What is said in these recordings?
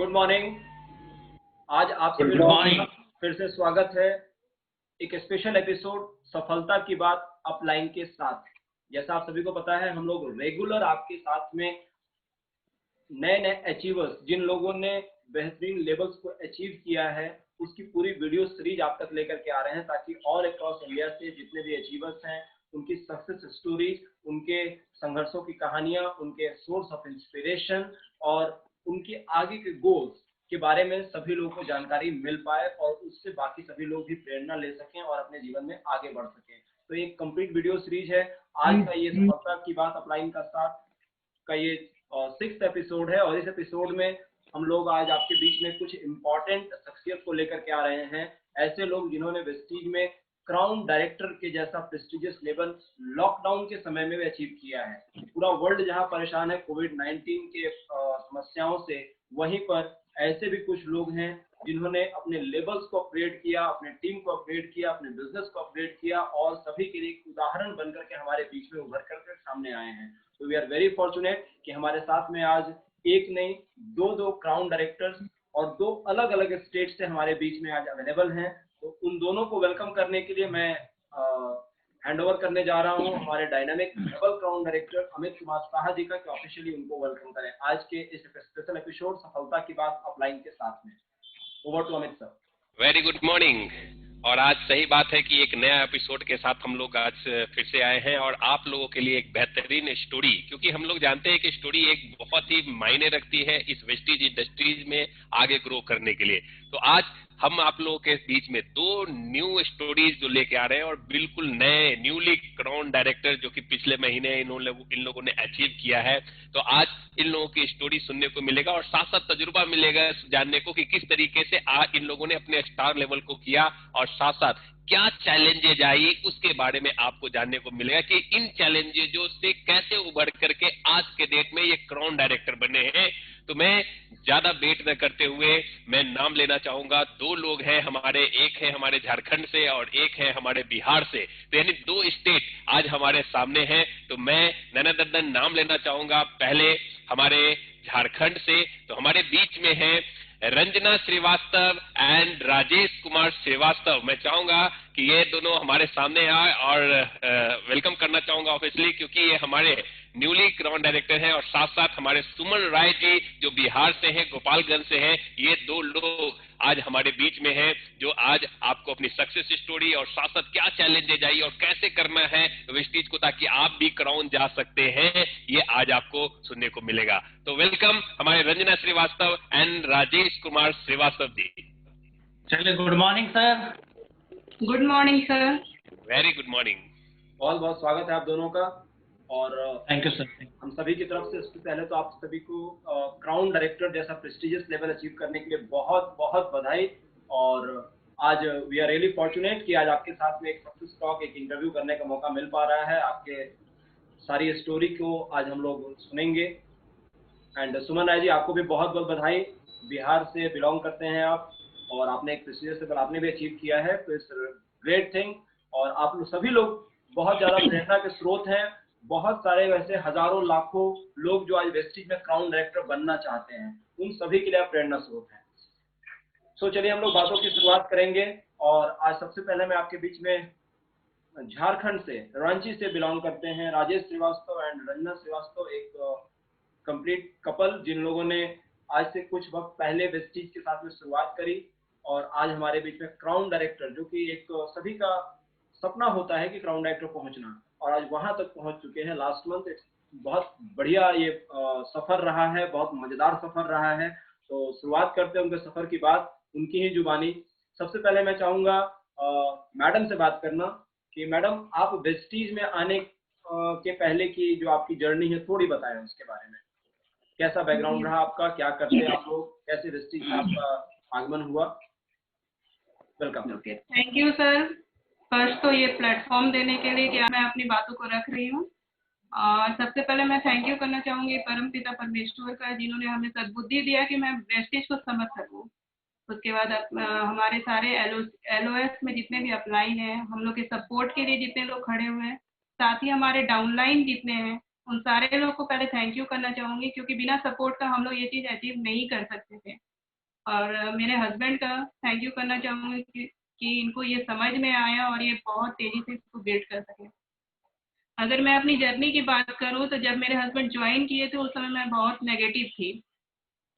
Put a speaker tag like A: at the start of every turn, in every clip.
A: Good morning. आज आप सभी
B: गुड
A: लोगों
B: मॉर्निंग।
A: का फिर से स्वागत है एक स्पेशल एपिसोड सफलता की बात अपलाइन के साथ। जैसा आप सभी को पता है, हम लोग रेगुलर आपके साथ में नए नए अचीवर्स, जिन लोगों ने बेहतरीन लेवल्स को अचीव किया है, उसकी पूरी वीडियो सीरीज आप तक लेकर के आ रहे हैं, ताकि ऑल अक्रॉस इंडिया से जितने भी अचीवर्स हैं उनकी सक्सेस स्टोरीज, उनके संघर्षों की कहानियां, उनके सोर्स ऑफ इंस्पिरेशन और उनके आगे के गोल्स के बारे में सभी लोगों को जानकारी मिल पाए और उससे बाकी सभी लोग भी प्रेरणा ले सकें और अपने जीवन में आगे बढ़ सकें। तो एक कंप्लीट वीडियो सीरीज है। आज का ये सफलता की बात अपलाइन का साथ का ये 6th एपिसोड है और इस एपिसोड में हम लोग आज आपके बीच में कुछ इंपॉर्टेंट शख्सियत को लेकर के आ रहे हैं। ऐसे लोग जिन्होंने वेस्टीज में क्राउन डायरेक्टर के जैसा प्रेस्टिजियस लेवल लॉकडाउन के समय में भी अचीव किया है। पूरा वर्ल्ड जहां परेशान है कोविड-19 के समस्याओं से, वहीं पर ऐसे भी कुछ लोग हैं जिन्होंने अपने लेवल्स को अपग्रेड किया, अपने टीम को अपग्रेड किया, अपने बिजनेस को अपग्रेड किया और सभी के लिए एक उदाहरण बनकर के हमारे बीच में उभर कर सामने आए हैं। तो वी आर वेरी फॉर्चुनेट कि हमारे साथ में आज एक नहीं दो क्राउन डायरेक्टर्स और दो अलग अलग स्टेट से हमारे बीच में आज अवेलेबल हैं। तो उन दोनों को वेलकम करने के लिए मैं हैंड ओवर करने जा रहा हूं हमारे dynamic double crown director Amit Kumar Saha ji का, कि ऑफिशियली उनको वेलकम करें आज के इस स्पेशल एपिसोड सफलता की बात अपलाइन के साथ में। Over to Amit sir.
B: Very good morning. और आज सही बात है कि एक नया एपिसोड के साथ हम लोग आज फिर से आए हैं और आप लोगों के लिए एक बेहतरीन स्टोरी, क्योंकि हम लोग जानते हैं कि स्टोरी एक बहुत ही मायने रखती है इस वेस्टीज इंडस्ट्रीज में आगे ग्रो करने के लिए। तो आज हम आप लोगों के बीच में दो न्यू स्टोरीज जो लेके आ रहे हैं और बिल्कुल नए न्यूली क्राउन डायरेक्टर जो कि पिछले महीने इन लोगों ने अचीव किया है। तो आज इन लोगों की स्टोरी सुनने को मिलेगा और साथ साथ तजुर्बा मिलेगा जानने को कि किस तरीके से आज इन लोगों ने अपने स्टार लेवल को किया और साथ साथ क्या चैलेंजेज आई उसके बारे में आपको जानने को मिलेगा कि इन चैलेंजेजों से कैसे उभर करके आज के डेट में ये क्राउन डायरेक्टर बने हैं। तो मैं ज्यादा वेट न करते हुए मैं नाम लेना चाहूंगा। दो लोग हैं हमारे, एक है हमारे झारखंड से और एक है हमारे बिहार से। तो यानी दो स्टेट आज हमारे सामने हैं। तो मैं नैनादंडन नाम लेना चाहूंगा पहले हमारे झारखंड से। तो हमारे बीच में है रंजना श्रीवास्तव एंड राजेश कुमार श्रीवास्तव। मैं चाहूंगा कि ये दोनों हमारे सामने आए और वेलकम करना चाहूंगा ऑफिशियली, क्योंकि ये हमारे न्यूली क्राउन डायरेक्टर हैं और साथ साथ हमारे सुमन राय जी जो बिहार से हैं, गोपालगंज से हैं। ये दो लोग आज हमारे बीच में हैं जो आज आपको अपनी सक्सेस स्टोरी और साथ साथ क्या चैलेंजेज आई और कैसे करना है वेस्टीज को ताकि आप भी क्राउन जा सकते हैं, ये आज आपको सुनने को मिलेगा। तो वेलकम हमारे रंजना श्रीवास्तव एंड राजेश कुमार श्रीवास्तव जी।
C: चलिए, good morning sir.
D: Good morning sir.
B: Very good morning.
A: बहुत बहुत स्वागत है आप दोनों का। और
C: थैंक यू सर।
A: हम सभी की तरफ से सबसे पहले तो आप सभी को क्राउन डायरेक्टर जैसा प्रेस्टिजियस लेवल अचीव करने के लिए बहुत बहुत बधाई। और आज वी आर रियली फॉर्चुनेट कि आज आपके साथ में एक सक्सेस टॉक, एक इंटरव्यू करने का मौका मिल पा रहा है। आपके सारी स्टोरी को आज हम लोग सुनेंगे। एंड सुमन राय जी, आपको भी बहुत बहुत बधाई। बिहार से बिलोंग करते हैं आप और आपने एक प्रेस्टिजियस लेवल आपने भी अचीव किया है, तो इट्स ग्रेट थिंग। और आप लोग सभी लोग बहुत ज्यादा प्रेरणा के स्रोत हैं। बहुत सारे वैसे हजारों लाखों लोग जो आज वेस्टीज में क्राउन डायरेक्टर बनना चाहते हैं, उन सभी के लिए आप प्रेरणा स्रोत हैं। सो चलिए हम लोग बातों की शुरुआत करेंगे। और आज सबसे पहले मैं आपके बीच में झारखंड से, रांची से बिलोंग करते हैं राजेश श्रीवास्तव एंड रंजना श्रीवास्तव, एक कंप्लीट कपल जिन लोगों ने आज से कुछ वक्त पहले वेस्टीज के साथ में शुरुआत करी और आज हमारे बीच में क्राउन डायरेक्टर, जो कि एक सभी का सपना होता है कि क्राउन डायरेक्टर पहुंचना, और आज वहां तक पहुंच चुके हैं लास्ट मंथ। बहुत बढ़िया ये सफर रहा है, बहुत मजेदार सफर रहा है। तो शुरुआत करते हैं उनके सफर की बात उनकी ही जुबानी। सबसे पहले मैं चाहूंगा मैडम से बात करना कि मैडम, आप वेस्टीज में आने के पहले की जो आपकी जर्नी है थोड़ी बताएं उसके बारे में। कैसा बैकग्राउंड रहा आपका, क्या करते आप लोग, कैसे वेस्टीज में आपका आगमन हुआ। Welcome.
D: Okay, thank you sir. First तो ये प्लेटफॉर्म देने के लिए कि मैं अपनी बातों को रख रही हूँ। सबसे पहले मैं थैंक यू करना चाहूंगी परम पिता परमेश्वर का, जिन्होंने हमें सद्बुद्धि दिया कि मैं वेस्टीज को समझ सकूं। उसके बाद हमारे सारे LOS में जितने भी अपलाइन हैं, हम लोग के सपोर्ट के लिए जितने लोग खड़े हुए हैं, साथ ही हमारे डाउनलाइन जितने हैं, उन सारे लोग को पहले थैंक यू करना चाहूंगी, क्योंकि बिना सपोर्ट का हम लोग ये चीज़ अचीव नहीं कर सकते थे। और मेरे हस्बैंड का थैंक यू करना चाहूँगी कि इनको ये समझ में आया और ये बहुत तेज़ी से इसको बिल्ड कर सके। अगर मैं अपनी जर्नी की बात करूँ तो जब मेरे हस्बैंड ज्वाइन किए थे उस समय मैं बहुत नेगेटिव थी,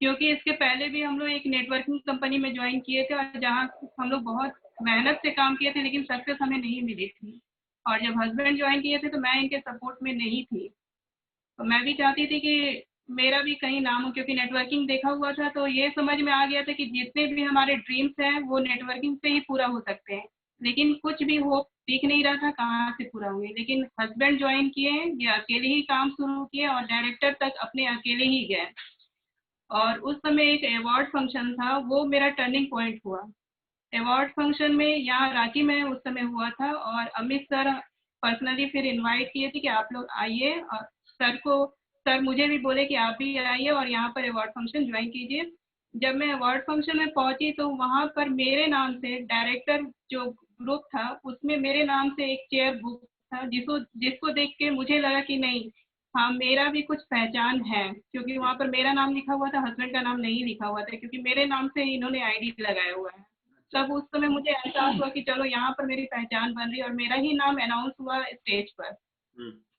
D: क्योंकि इसके पहले भी हम लोग एक नेटवर्किंग कंपनी में ज्वाइन किए थे और जहाँ हम लोग बहुत मेहनत से काम किए थे, लेकिन सक्सेस हमें नहीं मिली थी। और जब हस्बैंड ज्वाइन किए थे तो मैं इनके सपोर्ट में नहीं थी, तो मैं भी चाहती थी कि मेरा भी कहीं नाम हो, क्योंकि नेटवर्किंग देखा हुआ था तो ये समझ में आ गया था कि जितने भी हमारे ड्रीम्स हैं वो नेटवर्किंग से ही पूरा हो सकते हैं, लेकिन कुछ भी होप दिख नहीं रहा था कहाँ से पूरा होंगे। लेकिन हस्बैंड ज्वाइन किए, ये अकेले ही काम शुरू किए और डायरेक्टर तक अपने अकेले ही गए। और उस समय एक अवार्ड फंक्शन था, वो मेरा टर्निंग पॉइंट हुआ। अवार्ड फंक्शन में यहाँ रांची में उस समय हुआ था और अमित सर पर्सनली फिर इनवाइट किए थे कि आप लोग आइए, और सर मुझे भी बोले कि आप भी आइए और यहाँ पर अवार्ड फंक्शन ज्वाइन कीजिए। जब मैं अवार्ड फंक्शन में पहुंची तो वहाँ पर मेरे नाम से डायरेक्टर जो ग्रुप था उसमें मेरे नाम से एक चेयर बुक था, जिसको देख के मुझे लगा कि नहीं, हाँ मेरा भी कुछ पहचान है, क्योंकि वहाँ पर मेरा नाम लिखा हुआ था, हस्बैंड का नाम नहीं लिखा हुआ था, क्योंकि मेरे नाम से इन्होंने आईडी लगाया हुआ है। तब उस समय मुझे एहसास हुआ कि चलो यहाँ पर मेरी पहचान बन रही है और मेरा ही नाम अनाउंस हुआ स्टेज पर।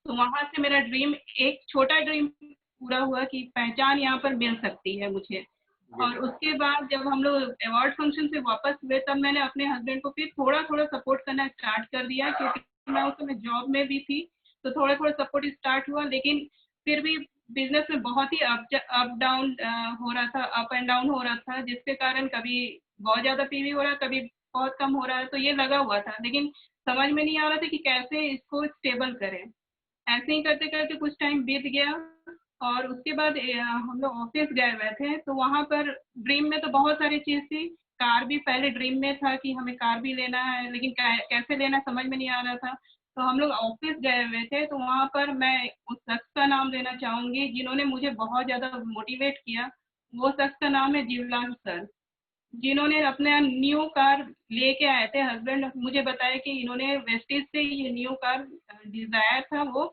D: तो वहाँ से मेरा ड्रीम, एक छोटा ड्रीम पूरा हुआ कि पहचान यहाँ पर मिल सकती है मुझे। और उसके बाद जब हम लोग अवार्ड फंक्शन से वापस हुए तब मैंने अपने हस्बैंड को फिर थोड़ा थोड़ा सपोर्ट करना स्टार्ट कर दिया, क्योंकि मैं उस समय जॉब में भी थी, तो थोड़ा थोड़ा सपोर्ट स्टार्ट हुआ। लेकिन फिर भी बिजनेस में बहुत ही अप डाउन हो रहा था, अप एंड डाउन हो रहा था, जिसके कारण कभी बहुत ज़्यादा पीवी हो रहा है, कभी बहुत कम हो रहा है, तो ये लगा हुआ था, लेकिन समझ में नहीं आ रहा था कि कैसे इसको स्टेबल करें। ऐसे ही करते करते कुछ टाइम बीत गया और उसके बाद हम लोग ऑफिस गए हुए थे, तो वहाँ पर ड्रीम में तो बहुत सारी चीज़ थी। कार भी पहले ड्रीम में था कि हमें कार भी लेना है, लेकिन कैसे लेना समझ में नहीं आ रहा था। तो हम लोग ऑफिस गए हुए थे, तो वहाँ पर मैं उस शख्स का नाम लेना चाहूँगी जिन्होंने मुझे बहुत ज़्यादा मोटिवेट किया। वो शख्स का नाम है जीवलाल सर, जिन्होंने अपना न्यू कार लेके आए थे। हस्बैंड मुझे बताया कि इन्होंने वेस्टेज से ये न्यू कार डिजायर था वो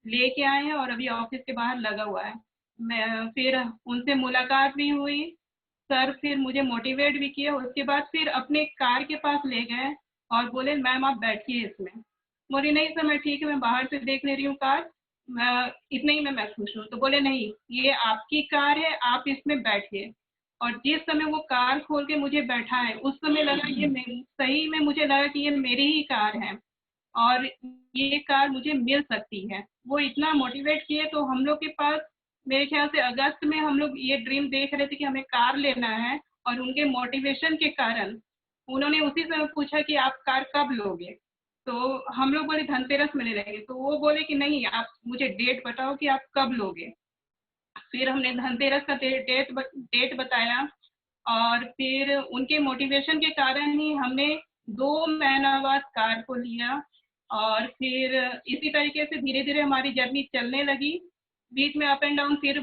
D: लेके आए हैं और अभी ऑफिस के बाहर लगा हुआ है। मैं फिर उनसे मुलाकात भी हुई, सर फिर मुझे मोटिवेट भी किया। उसके बाद फिर अपने कार के पास ले गए और बोले मैम आप बैठिए इसमें। बोली नहीं सर मैं ठीक है, मैं बाहर से देख ले रही हूँ कार, मैं इतने ही में मैं खुश हूँ। तो बोले नहीं ये आपकी कार है, आप इसमें बैठिए। और जिस समय वो कार खोल के मुझे बैठाए उस समय लगा सही में मुझे लगा कि ये मेरी ही कार है और ये कार मुझे मिल सकती है। वो इतना मोटिवेट किए, तो हम लोग के पास मेरे ख्याल से अगस्त में हम लोग ये ड्रीम देख रहे थे कि हमें कार लेना है, और उनके मोटिवेशन के कारण उन्होंने उसी समय पूछा कि आप कार कब लोगे। तो हम लोग बोले धनतेरस में ले लेंगे, तो वो बोले कि नहीं आप मुझे डेट बताओ कि आप कब लोगे। फिर हमने धनतेरस का डेट बताया और फिर उनके मोटिवेशन के कारण ही हमने 2 महीना बाद कार को लिया। और फिर इसी तरीके से धीरे-धीरे हमारी जर्नी चलने लगी। बीच में अप एंड डाउन फिर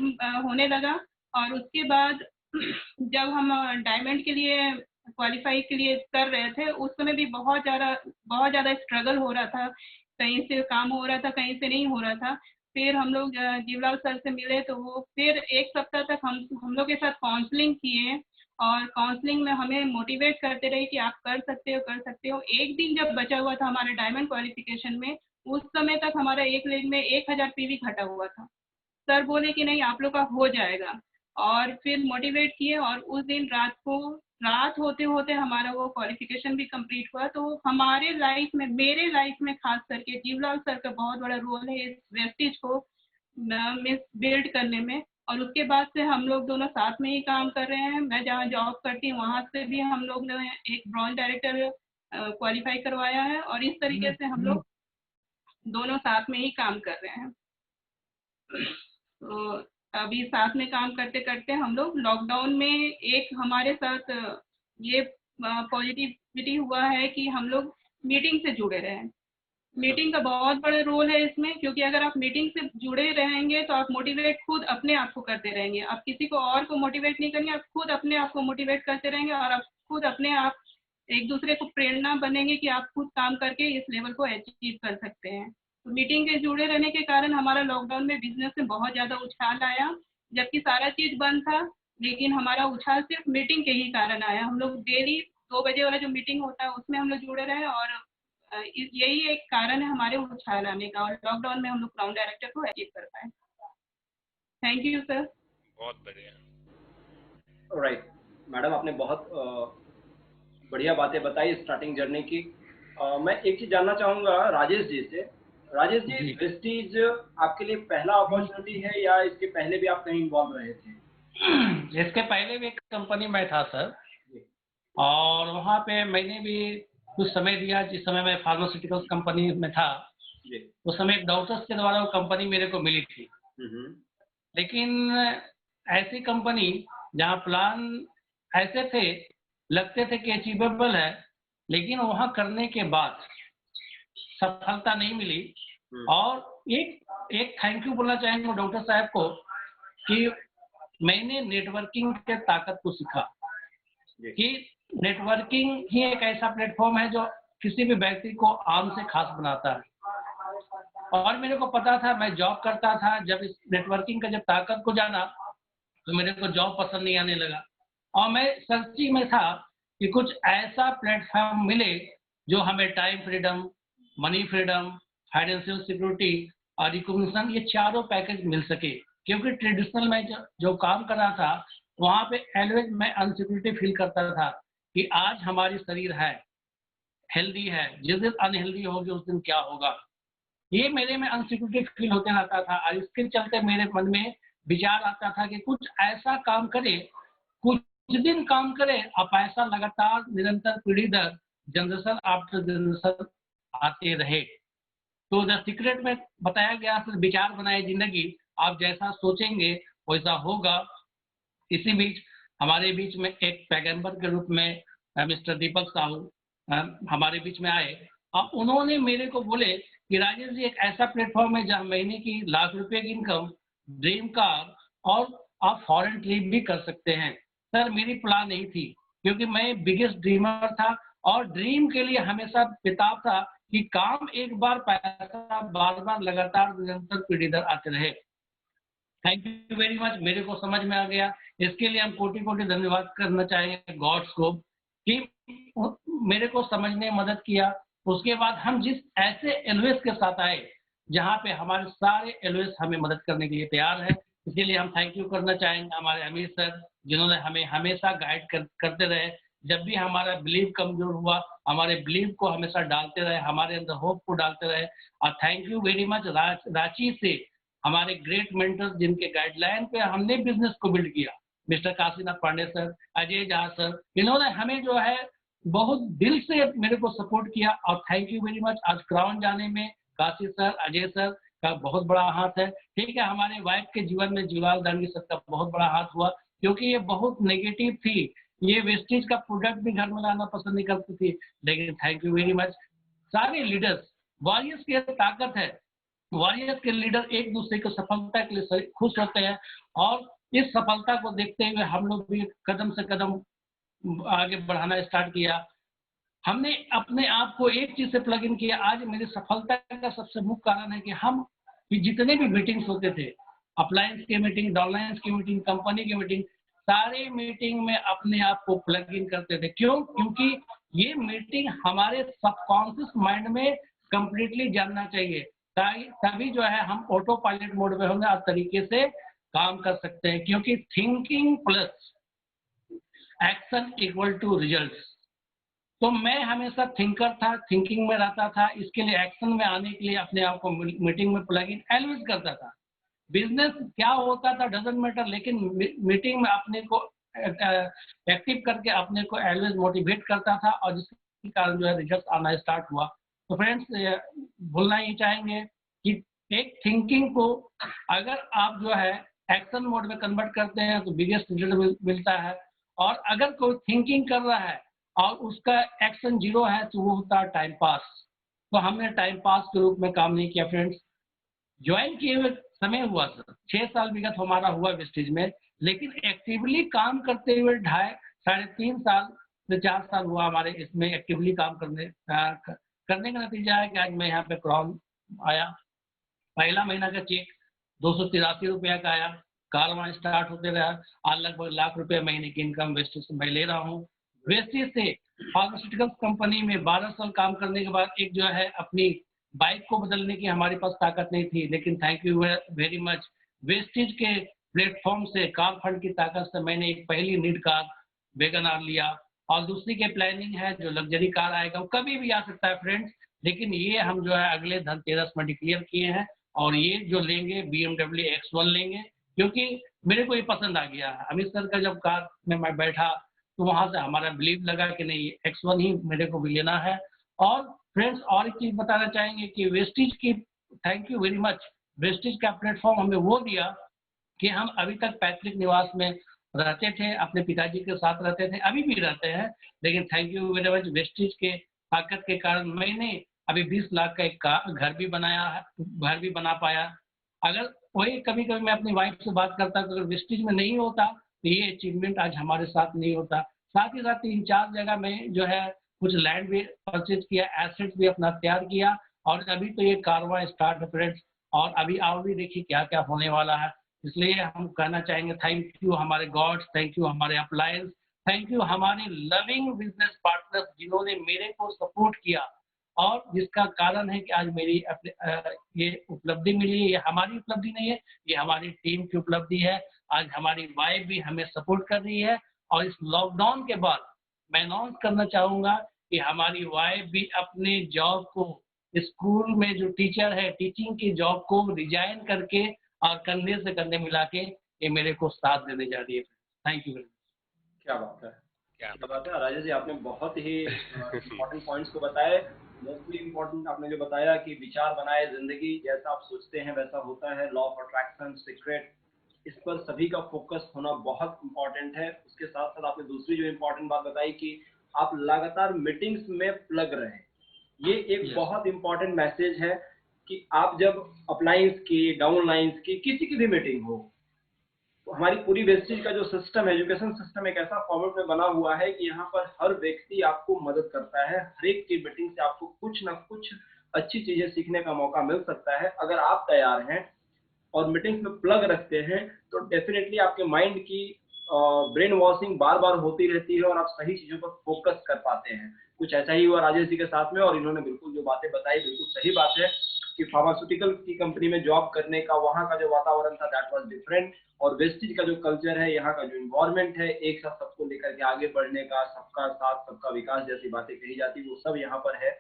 D: होने लगा। और उसके बाद जब हम डायमंड के लिए क्वालीफाई के लिए कर रहे थे, उस समय भी बहुत ज़्यादा स्ट्रगल हो रहा था। कहीं से काम हो रहा था, कहीं से नहीं हो रहा था। फिर हम लोग जीवलाल सर से मिले, तो वो फिर 1 सप्ताह तक हम लोग के साथ काउंसलिंग किए और काउंसलिंग में हमें मोटिवेट करते रहे कि आप कर सकते हो, कर सकते हो। एक दिन जब बचा हुआ था हमारे डायमंड क्वालिफिकेशन में, उस समय तक हमारा एक लेग में 1000 पीवी घटा हुआ था। सर बोले कि नहीं आप लोग का हो जाएगा, और फिर मोटिवेट किए और उस दिन रात होते होते हमारा वो क्वालिफिकेशन भी कंप्लीट हुआ। तो हमारे लाइफ में, मेरे लाइफ में खास करके जीवलाल सर का बहुत बड़ा रोल है इस वेस्टेज को मिस बिल्ड करने में। और उसके बाद से हम लोग दोनों साथ में ही काम कर रहे हैं। मैं जहाँ जॉब करती हूँ वहाँ से भी हम लोग ने एक ब्रॉन्ज डायरेक्टर क्वालिफाई करवाया है, और इस तरीके से हम लोग दोनों साथ में ही काम कर रहे हैं। तो अभी साथ में काम करते करते हम लोग लॉकडाउन में एक हमारे साथ ये पॉजिटिविटी हुआ है कि हम लोग मीटिंग से जुड़े रहे हैं। मीटिंग का बहुत बड़ा रोल है इसमें, क्योंकि अगर आप मीटिंग से जुड़े रहेंगे तो आप मोटिवेट खुद अपने आप को करते रहेंगे। आप किसी को और को मोटिवेट नहीं करेंगे, आप खुद अपने आप को मोटिवेट करते रहेंगे और आप खुद अपने आप एक दूसरे को प्रेरणा बनेंगे कि आप खुद काम करके इस लेवल को अचीव कर सकते हैं। तो मीटिंग के जुड़े रहने के कारण हमारा लॉकडाउन में बिजनेस में बहुत ज़्यादा उछाल आया, जबकि सारा चीज़ बंद था। लेकिन हमारा उछाल सिर्फ मीटिंग के ही कारण आया। हम लोग डेली 2 बजे वाला जो मीटिंग होता है उसमें हम लोग जुड़े रहे और यही एक कारण है हमारे उछाल आने का, और लॉकडाउन में हम लोग क्राउन डायरेक्टर को अचीव कर पाए। Thank you sir.
B: बहुत बढ़िया।
A: राइट मैडम, आपने बहुत बढ़िया बातें बताई स्टार्टिंग जर्नी की। मैं एक चीज जानना चाहूंगा राजेश जी से। राजेश जी, वेस्टीज आपके लिए पहला अपॉर्चुनिटी है या इसके पहले भी आप कहीं इन्वॉल्व रहे थे?
C: इसके पहले भी एक कंपनी में था सर, और वहाँ पे मैंने भी कुछ समय दिया। जिस समय मैं फार्मास्यूटिकल्स कंपनी में था उस समय एक डॉक्टर्स के द्वारा वो कंपनी मेरे को मिली थी। लेकिन ऐसी कंपनी जहाँ प्लान ऐसे थे, लगते थे कि अचीवेबल है, लेकिन वहाँ करने के बाद सफलता नहीं मिली। और एक थैंक यू बोलना चाहेंगे डॉक्टर साहब को कि मैंने नेटवर्किंग के ताकत को सीखा कि नेटवर्किंग ही एक ऐसा प्लेटफॉर्म है जो किसी भी व्यक्ति को आम से खास बनाता है। और मेरे को पता था, मैं जॉब करता था, जब इस नेटवर्किंग का जब ताकत को जाना तो मेरे को जॉब पसंद नहीं आने लगा। और मैं सर्चिंग में था कि कुछ ऐसा प्लेटफॉर्म मिले जो हमें time freedom, money freedom, financial security और रिकॉग्निशन, ये चारों पैकेज मिल सके। क्योंकि ट्रेडिशनल में जो काम कर रहा था वहाँ पे ऑलवेज मैं अनसिक्योरिटी फील करता था कि आज हमारी शरीर है, हेल्दी है, जिस दिन अनहेल्दी होगी उस दिन क्या होगा। ये मेरे में अनसिक्योरिटी फील होते रहता था। और इसके चलते मेरे मन में विचार आता था कि कुछ ऐसा काम करे, कुछ दिन काम करे और पैसा लगातार निरंतर पीढ़ी दर जनरेशन आफ्टर जनरेशन आते रहे। तो द सीक्रेट में बताया गया सिर्फ विचार बनाए जिंदगी, आप जैसा सोचेंगे वैसा होगा। इसी बीच हमारे बीच में एक पैगंबर के रूप में मिस्टर दीपक साहू हमारे बीच में आए और उन्होंने मेरे को बोले कि राजेश जी, एक ऐसा प्लेटफॉर्म है जहाँ महीने की लाख रुपए की इनकम, ड्रीम कार और आप फॉरेन ट्रिप भी कर सकते हैं। सर, मेरी प्लान नहीं थी क्योंकि मैं बिगेस्ट ड्रीमर था और ड्रीम के लिए हमेशा किताब था कि काम एक बार, पैसा बार बार, लगातार निरंतर पीढ़ी दर आते रहे। थैंक यू वेरी मच, मेरे को समझ में आ गया। इसके लिए हम कोटि कोटि धन्यवाद करना चाहेंगे गॉड्स को कि मेरे को समझने में मदद किया। उसके बाद हम जिस ऐसे एलओएस के साथ आए जहाँ पे हमारे सारे एलओएस हमें मदद करने के लिए तैयार है, इसके लिए हम थैंक यू करना चाहेंगे हमारे अमीर सर, जिन्होंने हमें हमेशा गाइड करते रहे। जब भी हमारा बिलीव कमजोर हुआ, हमारे बिलीव को हमेशा डालते रहे, हमारे अंदर होप को डालते रहे। और thank you very much Ranchi से हमारे ग्रेट मेंटर्स जिनके गाइडलाइन पे हमने बिजनेस को बिल्ड किया, mister Kashinath Pandey sir, Ajay Jha sir, इन्होंने हमें जो है बहुत दिल से मेरे को सपोर्ट किया। और थैंक यू वेरी मच, आज क्राउन जाने में काशी सर, अजय सर का बहुत बड़ा हाथ है। ठीक है, हमारे वाइफ के जीवन में जुलाल दांगी सर का बहुत बड़ा हाथ हुआ क्योंकि ये बहुत नेगेटिव थी, ये वेस्टेज का प्रोडक्ट भी घर में लाना पसंद नहीं करती थी। लेकिन थैंक यू वेरी मच, सारे लीडर्स, वॉरियर्स की ताकत है, वॉरियर्स के लीडर एक दूसरे को सफलता के लिए खुश होते हैं। और इस सफलता को देखते हुए हम लोग भी कदम से कदम आगे बढ़ाना स्टार्ट किया। हमने अपने आप को एक चीज से प्लग इन किया। आज मेरी सफलता का सबसे मुख्य कारण है कि हम जितने भी मीटिंग्स होते थे, अपलायंस की मीटिंग, डाउनलाइंस की मीटिंग, कंपनी की मीटिंग, सारे मीटिंग में अपने आप को प्लग इन करते थे। क्यों? क्योंकि ये मीटिंग हमारे सबकॉन्शियस माइंड में कंप्लीटली जानना चाहिए, तभी जो है हम ऑटो पायलट मोड में होंगे और तरीके से काम कर सकते हैं। क्योंकि thinking plus action equal to results. तो मैं हमेशा थिंकर था, थिंकिंग में रहता था, इसके लिए एक्शन में आने के लिए अपने आप को मीटिंग में प्लग इन ऑलवेज करता था। बिजनेस क्या होता था डजंट मैटर, लेकिन मीटिंग में अपने को एक्टिव करके अपने को ऑलवेज मोटिवेट करता था और जिसके कारण जो है रिजल्ट आना स्टार्ट हुआ। तो फ्रेंड्स, भूलना ही चाहेंगे कि एक थिंकिंग को अगर आप जो है एक्शन मोड में कन्वर्ट करते हैं तो बिगेस्ट रिजल्ट मिलता है। और अगर कोई थिंकिंग कर रहा है और उसका एक्शन जीरो है तो वो होता है टाइम पास। तो हमने टाइम पास के रूप में काम नहीं किया फ्रेंड्स। ज्वाइन किए हुए समय हुआ सर 6 साल विगत हमारा हुआ वेस्टेज में, लेकिन एक्टिवली काम करते हुए 3.5 साल से 4 साल हुआ हमारे इसमें एक्टिवली काम करने का नतीजा है कि आज मैं यहाँ पे क्राउन आया। पहला महीना का चेक 283 रुपया का आया, कारवां स्टार्ट होते रहा। आज लगभग लाख रुपए महीने की इनकम वेस्टेज से मैं ले रहा हूँ। वेस्टेज से फार्मास्यूटिकल्स कंपनी में 12 साल काम करने के बाद एक जो है अपनी बाइक को बदलने की हमारे पास ताकत नहीं थी, लेकिन thank you very much, wastage के प्लेटफॉर्म से, कार फंड की ताकत से मैंने एक पहली नीड कार वैगन आर लिया, और दूसरी के प्लानिंग है जो लग्जरी कार आएगा वो कभी भी आ सकता है फ्रेंड्स, लेकिन ये हम जो है अगले धनतेरस में डिक्लेयर किए हैं। और ये जो लेंगे BMW X1 लेंगे, क्योंकि मेरे को ये पसंद आ गया। अमित सर का जब कार में मैं बैठा तो वहां से हमारा बिलीव लगा कि नहीं X1 ही मेरे को भी लेना है। और फ्रेंड्स और एक चीज बताना चाहेंगे कि वेस्टेज की thank you very much, wastage का प्लेटफॉर्म हमें वो दिया कि हम अभी तक पैतृक निवास में रहते थे, अपने पिताजी के साथ रहते थे, अभी भी रहते हैं, लेकिन thank you very much wastage के ताकत के कारण मैंने अभी 20 लाख का एक घर भी बनाया है, घर भी बना पाया। अगर वही कभी कभी मैं अपनी वाइफ से बात करता हूँ, अगर वेस्टेज में नहीं होता तो ये अचीवमेंट आज हमारे साथ नहीं होता। साथ ही साथ 3-4 जगह में जो है कुछ लैंड भी परचेज किया, एसेट्स भी अपना तैयार किया, और अभी तो ये कारवां स्टार्ट है फ्रेंड्स, और अभी आओ भी देखिए क्या क्या होने वाला है। इसलिए हम कहना चाहेंगे थैंक यू हमारे गॉड, थैंक यू हमारे अपलायंस, थैंक यू हमारे लविंग बिजनेस पार्टनर्स जिन्होंने मेरे को सपोर्ट किया, और जिसका कारण है कि आज मेरी ये उपलब्धि मिली है। ये हमारी उपलब्धि नहीं है, ये हमारी टीम की उपलब्धि है। आज हमारी वाइफ भी हमें सपोर्ट कर रही है, और इस लॉकडाउन के बाद मैं अनाउंस करना चाहूंगा कि हमारी वाइफ भी अपने जॉब को, स्कूल में जो टीचर है टीचिंग की जॉब को रिजाइन करके और कंधे से कंधे मिला के ये मेरे को साथ देने जा रही है। Thank you very much.
A: क्या बात है, क्या बात है राजेश जी, आपने बहुत ही इम्पोर्टेंट पॉइंट्स को बताए। मोस्टली इम्पोर्टेंट आपने जो बताया कि विचार बनाए जिंदगी, जैसा आप सोचते हैं वैसा होता है, लॉ ऑफ अट्रैक्शन, सीक्रेट, इस पर सभी का फोकस होना बहुत इम्पोर्टेंट है। उसके साथ साथ आपने दूसरी जो इम्पोर्टेंट बात बताई कि आप लगातार मीटिंग्स में प्लग रहे, ये एक बहुत इम्पोर्टेंट मैसेज है कि आप जब अपलायंस की, डाउनलाइंस की, किसी की भी मीटिंग हो, तो हमारी पूरी वेस्टेज का जो सिस्टम है, एजुकेशन सिस्टम एक ऐसा फॉर्मेट में बना हुआ है कि यहाँ पर हर व्यक्ति आपको मदद करता है। हर एक की मीटिंग से आपको कुछ ना कुछ अच्छी चीजें सीखने का मौका मिल सकता है। अगर आप तैयार हैं और मीटिंग्स में प्लग रखते हैं तो डेफिनेटली आपके माइंड की ब्रेन वॉशिंग बार बार होती रहती है और आप सही चीजों पर फोकस कर पाते हैं। कुछ ऐसा ही हुआ राजेश जी के साथ में, और इन्होंने बिल्कुल जो बातें बताई बिल्कुल सही बात है कि फार्मास्यूटिकल की कंपनी में जॉब करने का वहाँ का जो वातावरण था दैट वाज डिफरेंट, और वेस्टेज का जो कल्चर है, यहाँ का जो इन्वायरमेंट है, एक साथ सबको लेकर के आगे बढ़ने का, सबका साथ सबका विकास जैसी बातें कही जाती वो सब यहाँ पर है।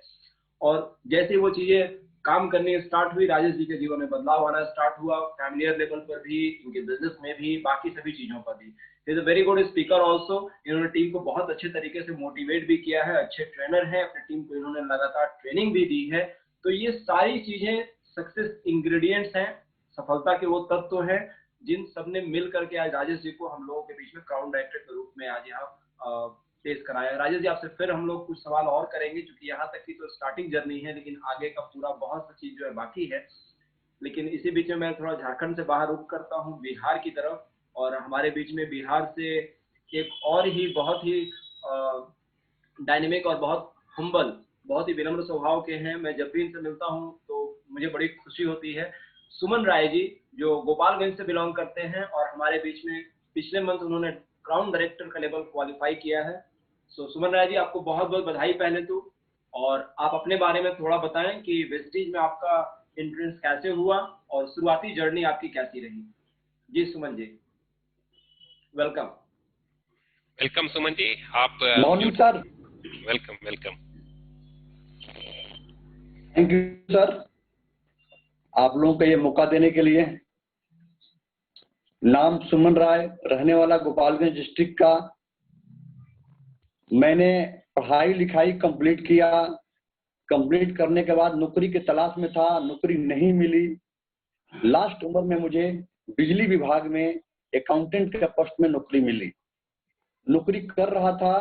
A: और जैसे वो चीजें काम करनी स्टार्ट हुई, राजेश जी के जीवन में बदलाव आना स्टार्ट हुआ, फैमिलियर लेवल पर भी, उनके बिजनेस में भी, बाकी सभी चीजों पर भी। Is a very good speaker also. इन्होंने टीम को बहुत अच्छे तरीके से मोटिवेट भी किया है, अच्छे ट्रेनर हैं, अपनी टीम को इन्होंने लगातार ट्रेनिंग भी दी है। तो ये सारी चीजें सक्सेस इंग्रेडिएंट्स हैं, सफलता के वो तत्व हैं जिन सब ने मिल करके आज राजेश जी को हम लोगों के बीच में क्राउन डायरेक्टर के रूप में आज यहाँ पेश कराया। राजेश जी आपसे फिर हम लोग कुछ सवाल और करेंगे, क्योंकि यहाँ तक की तो स्टार्टिंग जर्नी है, लेकिन आगे का पूरा बहुत सी चीज जो है बाकी है। लेकिन इसी बीच में मैं थोड़ा झारखंड से बाहर रुख करता हूँ बिहार की तरफ, और हमारे बीच में बिहार से एक और ही बहुत ही डायनेमिक और बहुत हम्बल, बहुत ही विनम्र स्वभाव के हैं। मैं जब भी इनसे मिलता हूँ तो मुझे बड़ी खुशी होती है। सुमन राय जी जो गोपालगंज से बिलोंग करते हैं, और हमारे बीच में पिछले मंथ उन्होंने क्राउन डायरेक्टर का लेवल क्वालिफाई किया है। सो सुमन राय जी आपको बहुत बहुत बधाई पहले तो, और आप अपने बारे में थोड़ा बताएं कि वेस्टेज में आपका एंट्रेंस कैसे हुआ और शुरुआती जर्नी आपकी कैसी रही। जी सुमन जी, वेलकम।
B: वेलकम सुमन जी, आप
E: morning sir.
B: Welcome welcome.
E: Thank you sir, आप लोगों को ये मौका देने के लिए। नाम सुमन राय, रहने वाला गोपालगंज डिस्ट्रिक्ट का। मैंने पढ़ाई लिखाई कंप्लीट किया, कंप्लीट करने के बाद नौकरी की तलाश में था, नौकरी नहीं मिली। लास्ट उम्र में मुझे बिजली विभाग में अकाउंटेंट के पोस्ट में नौकरी मिली। नौकरी कर रहा था,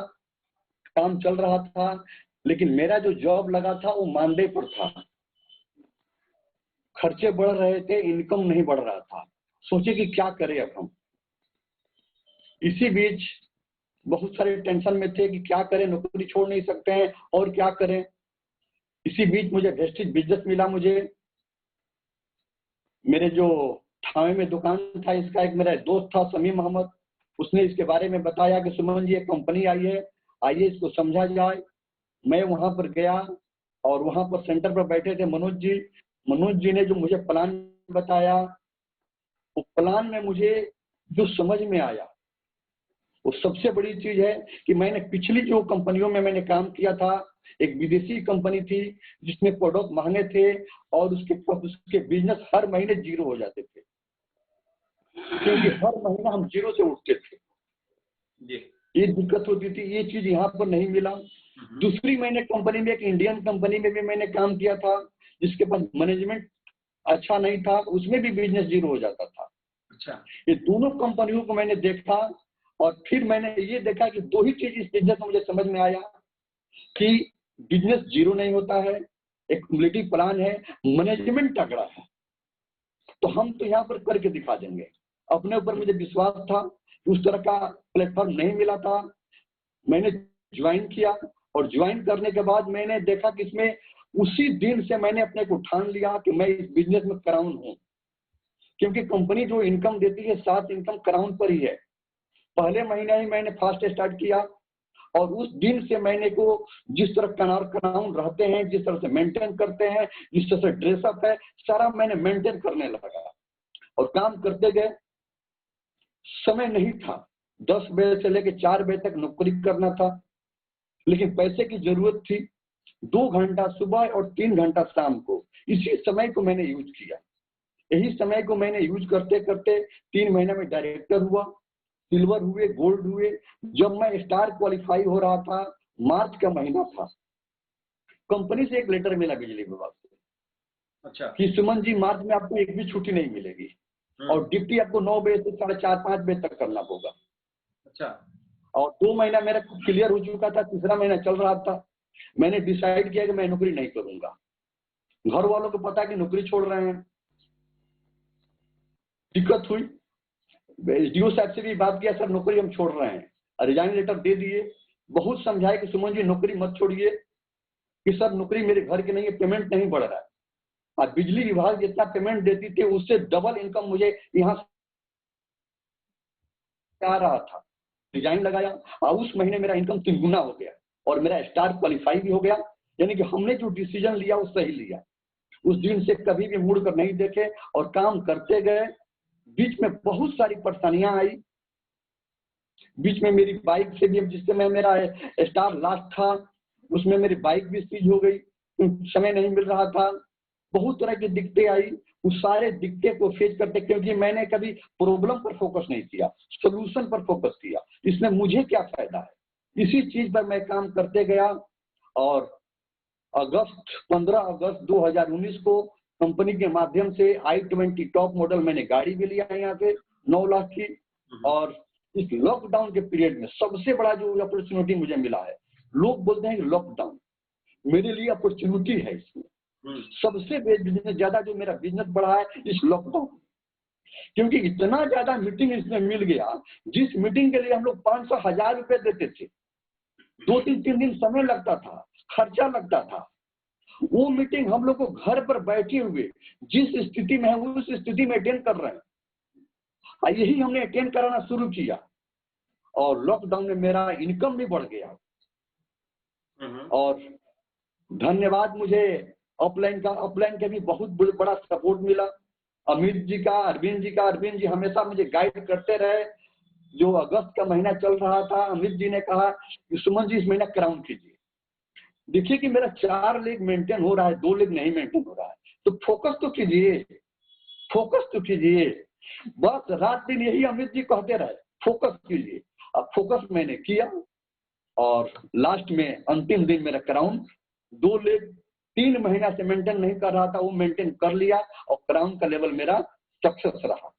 E: काम चल रहा था, लेकिन मेरा जो जॉब लगा था वो मानदेय पर था। खर्चे बढ़ रहे थे, इनकम नहीं बढ़ रहा था। सोचे कि क्या करें अब हम। इसी बीच बहुत सारे टेंशन में थे कि क्या करें, नौकरी छोड़ नहीं सकते हैं और क्या करें। इसी बीच मुझे वेस्टेज बिजनेस मिला। मुझे मेरे जो थाने में दुकान था इसका। एक मेरा दोस्त था समीम अहमद, उसने इसके बारे में बताया कि सुमन जी एक कंपनी आई है, आइए इसको समझा जाए। मैं वहां पर गया और वहां पर सेंटर पर बैठे थे मनोज जी। मनोज जी ने जो मुझे प्लान बताया, वो प्लान में मुझे जो समझ में आया, वो सबसे बड़ी चीज है कि मैंने पिछली जो कंपनियों में मैंने काम किया था, एक विदेशी कंपनी थी जिसमें प्रोडक्ट महंगे थे और उसके बिजनेस हर महीने जीरो हो जाते थे, क्योंकि हर महीना हम जीरो से उठते थे। ये दिक्कत होती थी, ये चीज यहाँ पर नहीं मिला। दूसरी मैंने कंपनी में, एक इंडियन कंपनी में भी मैंने काम किया था जिसके पास मैनेजमेंट अच्छा नहीं था, उसमें भी बिजनेस जीरो हो जाता था।
A: अच्छा,
E: ये दोनों कंपनियों को मैंने देखा और फिर मैंने ये देखा कि दो ही चीज इस बिजनेस में मुझे समझ में आया कि बिजनेस जीरो नहीं होता है, एक क्युमुलेटिव प्लान है, मैनेजमेंट तगड़ा है, तो हम तो यहाँ पर करके दिखा देंगे। अपने ऊपर मुझे विश्वास था, उस तरह का प्लेटफॉर्म नहीं मिला था। मैंने ज्वाइन किया और ज्वाइन करने के बाद मैंने देखा कि इसमें उसी दिन से मैंने अपने को ठान लिया कि मैं इस बिजनेस में क्राउन हूँ, क्योंकि कंपनी जो इनकम देती है 7 इनकम क्राउन पर ही है। पहले महीने ही मैंने फास्ट स्टार्ट किया और उस दिन से मैंने को जिस तरह क्राउन रहते हैं, जिस तरह से मेंटेन करते हैं, जिस तरह से ड्रेसअप है, सारा मैंने मेंटेन करने लगा और काम करते गए। समय नहीं था, 10 बजे से लेकर 4 बजे तक नौकरी करना था, लेकिन पैसे की जरूरत थी। 2 घंटा सुबह और 3 घंटा शाम को, इसी समय को मैंने यूज किया। यही समय को मैंने यूज करते करते 3 महीने में डायरेक्टर हुआ, सिल्वर हुए, गोल्ड हुए। जब मैं स्टार क्वालिफाई हो रहा था, मार्च का महीना था, कंपनी से एक लेटर मिला बिजली विभाग से,
A: अच्छा,
E: कि सुमन जी मार्च में आपको एक भी छुट्टी नहीं मिलेगी और ड्यूटी आपको 9 बजे से 4:30-5 बजे तक करना होगा।
A: अच्छा,
E: और 2 महीना मेरा क्लियर हो चुका था, तीसरा महीना चल रहा था। मैंने डिसाइड किया कि मैं नौकरी नहीं करूंगा। घर वालों को पता कि नौकरी छोड़ रहे हैं, दिक्कत हुई। एसडीओ साहब से भी बात किया, सर नौकरी हम छोड़ रहे हैं, रिजाइन लेटर दे दिए। बहुत समझाए कि सुमन जी नौकरी मत छोड़िए, कि सर नौकरी मेरे घर की नहीं है, पेमेंट नहीं बढ़ रहा है। और बिजली विभाग जितना पेमेंट देती थी उससे डबल इनकम मुझे यहाँ से आ रहा था। डिजाइन लगाया और उस महीने मेरा इनकम 3 गुना हो गया और मेरा स्टार क्वालिफाई भी हो गया। यानी कि हमने जो डिसीजन लिया वो सही लिया। उस दिन से कभी भी मुड़ कर नहीं देखे और काम करते गए। बीच में बहुत सारी परेशानियां आई, बीच में मेरी बाइक से भी, जिससे मैं, मेरा स्टार लास्ट था, उसमें मेरी बाइक भी सीज हो गई, समय नहीं मिल रहा था। बहुत तरह की दिक्कतें आई। उस सारे दिक्कतें को फेस करते, क्योंकि मैंने कभी प्रॉब्लम पर फोकस नहीं किया, सोल्यूशन पर फोकस किया, इसमें मुझे क्या फायदा है, इसी चीज पर मैं काम करते गया। और 15 अगस्त 2019 को कंपनी के माध्यम से i20 टॉप मॉडल मैंने गाड़ी भी लिया यहाँ से 9 लाख की। और इस लॉकडाउन के पीरियड में सबसे बड़ा जो अपॉर्चुनिटी मुझे मिला है, लोग बोलते हैं कि लॉकडाउन, मेरे लिए अपॉर्चुनिटी है इसमें। सबसे बिजनेस ज्यादा जो मेरा बिजनेस बढ़ा है इस लॉकडाउन, क्योंकि इतना ज्यादा मीटिंग इसमें मिल गया। जिस मीटिंग के लिए हम लोग 500-1000 रुपए देते थे, 2-3 दिन समय लगता था, खर्चा लगता था, वो मीटिंग हम लोग को घर पर बैठे हुए जिस स्थिति में है उस स्थिति में अटेंड कर रहे हैं। यही हमने अटेंड कराना शुरू किया और लॉकडाउन में मेरा इनकम भी बढ़ गया। और धन्यवाद मुझे अपलाइन का भी बहुत बड़ा सपोर्ट मिला, अमित जी का, अरविंद जी का। अरविंद जी हमेशा मुझे गाइड करते रहे। जो अगस्त का महीना चल रहा था, अमित जी ने कहा कि सुमन जी इस महीना क्राउन कीजिए। देखिए कि मेरा 4 लेग मेंटेन हो रहा है, 2 लेग नहीं मेंटेन हो रहा है, तो फोकस तो कीजिए, फोकस तो कीजिए। बस रात दिन यही अमित जी कहते रहे, फोकस कीजिए। अब फोकस मैंने किया और लास्ट में अंतिम दिन मेरा क्राउन 2 लेग 3 महीना से मेंटेन नहीं कर रहा था, वो मेंटेन कर लिया और क्राउन का लेवल मेरा सक्सेस रहा।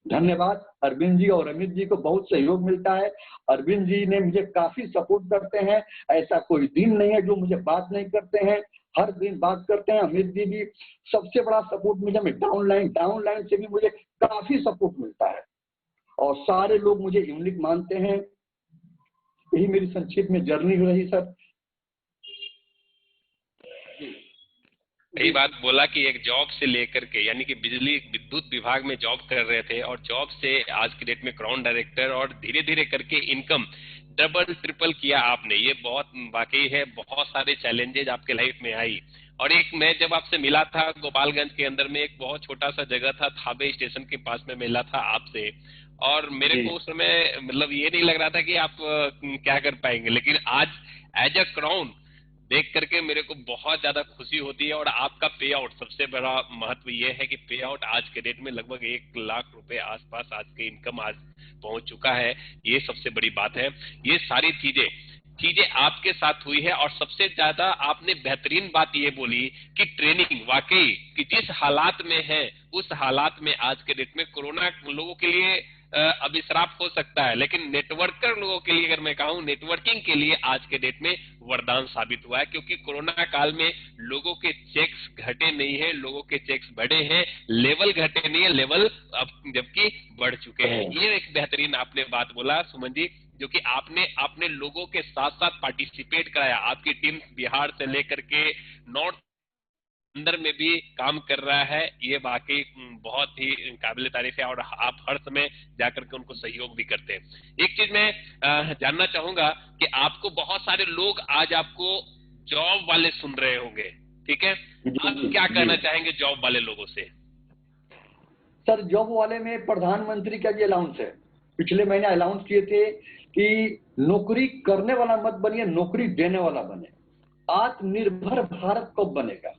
E: धन्यवाद अरविंद जी और अमित जी को, बहुत सहयोग मिलता है। अरविंद जी ने मुझे काफी सपोर्ट करते हैं, ऐसा कोई दिन नहीं है जो मुझे बात नहीं करते हैं, हर दिन बात करते हैं। अमित जी भी सबसे बड़ा सपोर्ट मुझे, डाउनलाइन से भी मुझे काफी सपोर्ट मिलता है और सारे लोग मुझे यूनिक मानते हैं। यही मेरी संक्षिप्त में जर्नी रही सर।
B: यही बात बोला कि एक जॉब से लेकर के, यानी कि बिजली विद्युत विभाग में जॉब कर रहे थे और जॉब से आज की डेट में क्राउन डायरेक्टर, और धीरे धीरे करके इनकम डबल ट्रिपल किया आपने। ये बहुत वाकई है, बहुत सारे चैलेंजेज आपके लाइफ में आई। और एक मैं जब आपसे मिला था गोपालगंज के अंदर में, एक बहुत छोटा सा जगह था, थाबे स्टेशन के पास में मिला था आपसे, और मेरे को उस समय मतलब ये नहीं लग रहा था कि आप क्या कर पाएंगे, लेकिन आज एज अ क्राउन देख करके मेरे को बहुत ज्यादा खुशी होती है। और आपका पे आउट, सबसे बड़ा महत्व ये है कि पे आउट आज के डेट में लगभग 1 लाख रुपए आसपास आज के इनकम आज पहुंच चुका है। ये सबसे बड़ी बात है। ये सारी चीजें आपके साथ हुई है। और सबसे ज्यादा आपने बेहतरीन बात ये बोली कि ट्रेनिंग, वाकई कि जिस हालात में है उस हालात में आज के डेट में कोरोना लोगों के लिए अभिश्राप हो सकता है, लेकिन नेटवर्कर लोगों के लिए, अगर मैं कहूं नेटवर्किंग के लिए, आज के डेट में वरदान साबित हुआ है। क्योंकि कोरोना काल में लोगों के चेक्स घटे नहीं है, लोगों के चेक्स बढ़े हैं, लेवल घटे नहीं है, लेवल अब जबकि बढ़ चुके हैं। ये एक बेहतरीन आपने बात बोला सुमन जी, जो कि आपने लोगों के साथ साथ पार्टिसिपेट कराया। आपकी टीम बिहार से लेकर के नॉर्थ अंदर में भी काम कर रहा है। ये वाकई बहुत ही काबिल तारीफ है, और आप हर समय जाकर के उनको सहयोग भी करते हैं। एक चीज मैं जानना चाहूंगा कि आपको बहुत सारे लोग आज आपको जॉब वाले सुन रहे होंगे, ठीक है, आप क्या कहना चाहेंगे जॉब वाले लोगों से?
E: सर, जॉब वाले में प्रधानमंत्री का ये अलाउंस है, पिछले महीने अलाउंस किए थे कि नौकरी करने वाला मत बनिए, नौकरी देने वाला बने। आत्मनिर्भर भारत कब बनेगा?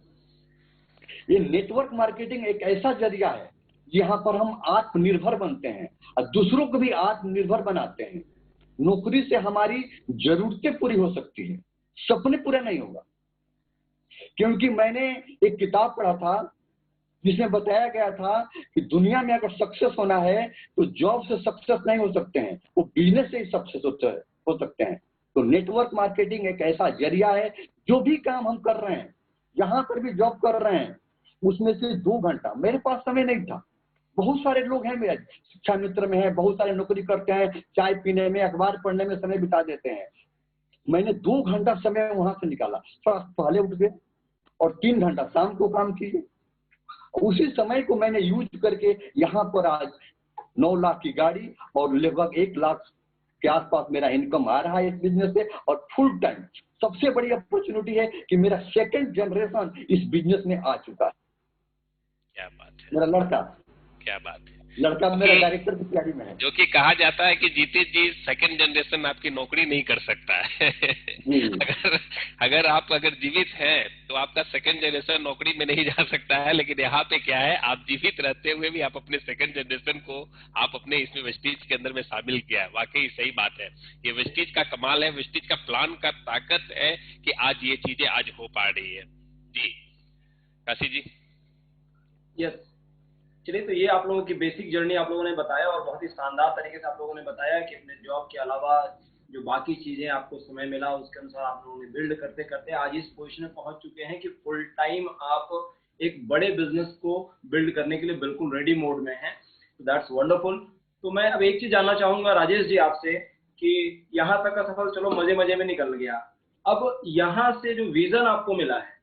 E: ये नेटवर्क मार्केटिंग एक ऐसा जरिया है यहाँ पर हम आत्मनिर्भर बनते हैं और दूसरों को भी आत्मनिर्भर बनाते हैं। नौकरी से हमारी जरूरतें पूरी हो सकती है, सपने पूरे नहीं होगा। क्योंकि मैंने एक किताब पढ़ा था जिसमें बताया गया था कि दुनिया में अगर सक्सेस होना है तो जॉब से सक्सेस नहीं हो सकते हैं, वो बिजनेस से ही सक्सेस हो सकते हैं। तो नेटवर्क मार्केटिंग एक ऐसा जरिया है। जो भी काम हम कर रहे हैं, यहाँ पर भी जॉब कर रहे हैं, उसमें से 2 घंटा मेरे पास समय नहीं था। बहुत सारे लोग हैं मेरे शिक्षा मित्र में है, बहुत सारे नौकरी करते हैं, चाय पीने में, अखबार पढ़ने में समय बिता देते हैं। मैंने 2 घंटा समय वहां से निकाला, थोड़ा पहले उठ गए और 3 घंटा शाम को काम किए। उसी समय को मैंने यूज करके यहाँ पर आज 9 लाख की गाड़ी और लगभग 1 लाख के आसपास मेरा इनकम आ रहा है इस बिजनेस से। और फुल टाइम सबसे बड़ी अपॉर्चुनिटी है कि मेरा 2nd जनरेशन इस बिजनेस में आ चुका है।
B: क्या बात है,
E: मेरा लड़का,
B: क्या बात है,
E: लड़का मेरा डायरेक्टर की तैयारी में है।
B: जो कि कहा जाता है कि जीते जी 2nd जनरेशन आपकी नौकरी नहीं कर सकता है। अगर जीवित हैं तो आपका 2nd जनरेशन नौकरी में नहीं जा सकता है। लेकिन यहाँ पे क्या है, आप जीवित रहते हुए भी आप अपने 2nd जनरेशन को आप अपने इसमें वेस्टीज के अंदर में शामिल किया है। वाकई सही बात है, ये वेस्टीज का कमाल है, वेस्टीज का प्लान का ताकत है कि आज ये चीजें आज हो पा रही है। जी काशी जी।
A: यस, चलिए, तो ये आप लोगों की बेसिक जर्नी आप लोगों ने बताया और बहुत ही शानदार तरीके से आप लोगों ने बताया कि अपने जॉब के अलावा जो बाकी चीजें आपको समय मिला उसके अनुसार आप लोगों ने बिल्ड करते करते आज इस पोजीशन में पहुंच चुके हैं कि फुल टाइम आप एक बड़े बिजनेस को बिल्ड करने के लिए बिल्कुल रेडी मोड में हैं। तो दैट्स वंडरफुल। तो मैं अब एक चीज जानना चाहूंगा राजेश जी आपसे कि यहाँ तक का सफर चलो मजे मजे में निकल गया, अब यहाँ से जो विजन आपको मिला है,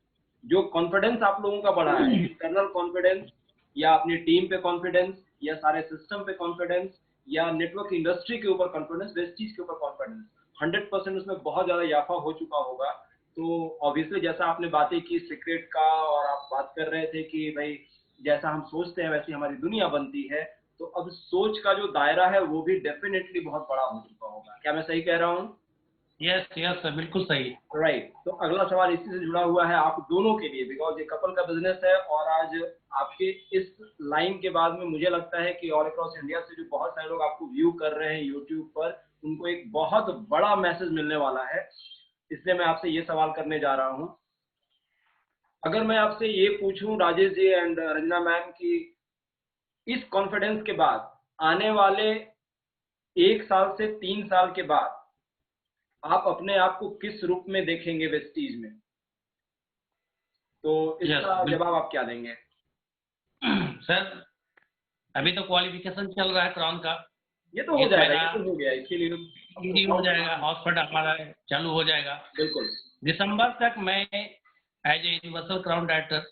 A: जो कॉन्फिडेंस आप लोगों का बढ़ा है, इंटरनल कॉन्फिडेंस या अपनी टीम पे कॉन्फिडेंस या सारे सिस्टम पे कॉन्फिडेंस या नेटवर्क इंडस्ट्री के ऊपर कॉन्फिडेंस, वेस्टीज के ऊपर कॉन्फिडेंस, 100% उसमें बहुत ज्यादा इजाफा हो चुका होगा। तो ऑब्वियसली जैसा आपने बातें की सीक्रेट का और आप बात कर रहे थे कि भाई जैसा हम सोचते हैं वैसी हमारी दुनिया बनती है, तो अब सोच का जो दायरा है वो भी डेफिनेटली बहुत बड़ा हो चुका होगा। क्या मैं सही कह रहा हूँ?
C: यस सर, बिल्कुल सही।
A: राइट। तो अगला सवाल इसी से जुड़ा हुआ है आप दोनों के लिए, बिकॉज ये कपल का बिजनेस है और आज आपके इस लाइन के बाद में मुझे लगता है कि ऑल अक्रॉस इंडिया से जो बहुत सारे लोग आपको व्यू कर रहे हैं यूट्यूब पर, उनको एक बहुत बड़ा मैसेज मिलने वाला है। इसलिए मैं आपसे ये सवाल करने जा रहा हूँ, अगर मैं आपसे ये पूछूं राजेश जी एंड रंजना मैम की इस कॉन्फिडेंस के बाद आने वाले 1 साल से 3 साल के बाद आप अपने आप को किस रूप में देखेंगे वेस्टीज में, तो इसका जवाब आप क्या देंगे?
C: सर अभी तो क्वालिफिकेशन चल रहा है क्राउन का,
A: ये तो हो जाएगा, ये तो हो गया, इसके लिए
C: हो जाएगा, हॉस्पिटल हमारा चालू हो जाएगा।
A: बिल्कुल।
C: दिसंबर तक मैं as a universal crown director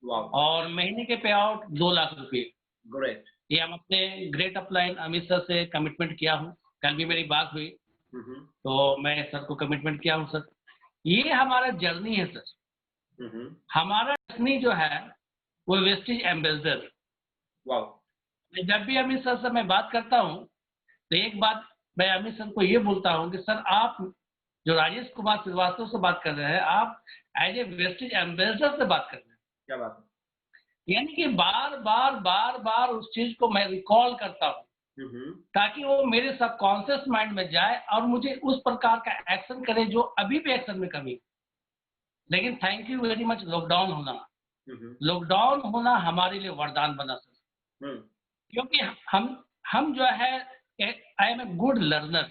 A: वाह,
C: और महीने के पे आउट 2 लाख रुपए।
A: ग्रेट।
C: ये हम अपने ग्रेट अपलाइन अमित सर से कमिटमेंट किया हूँ। कल भी मेरी बात हुई
A: हम्म,
C: तो मैं सर को कमिटमेंट किया हूँ सर। ये हमारा जर्नी है सर।
A: हम्म,
C: हमारा जर्नी जो है वो वेस्टेज एम्बेसडर।
A: वाह,
C: जब भी अमित सर से मैं बात करता हूँ तो एक बात मैं अमित सर को ये बोलता हूँ कि सर आप जो राजेश कुमार श्रीवास्तव से बात कर रहे हैं, आप एज ए वेस्टेज एम्बेसडर से बात कर रहे हैं।
A: क्या बात है।
C: यानी कि बार बार उस चीज को मैं रिकॉल करता हूँ ताकि वो मेरे सबकॉन्शियस माइंड में जाए और मुझे उस प्रकार का एक्शन करे जो अभी भी एक्शन में कमी। लेकिन thank you very much, lockdown होना हमारे लिए वरदान बना सर। क्योंकि हम जो है, I am a good learner.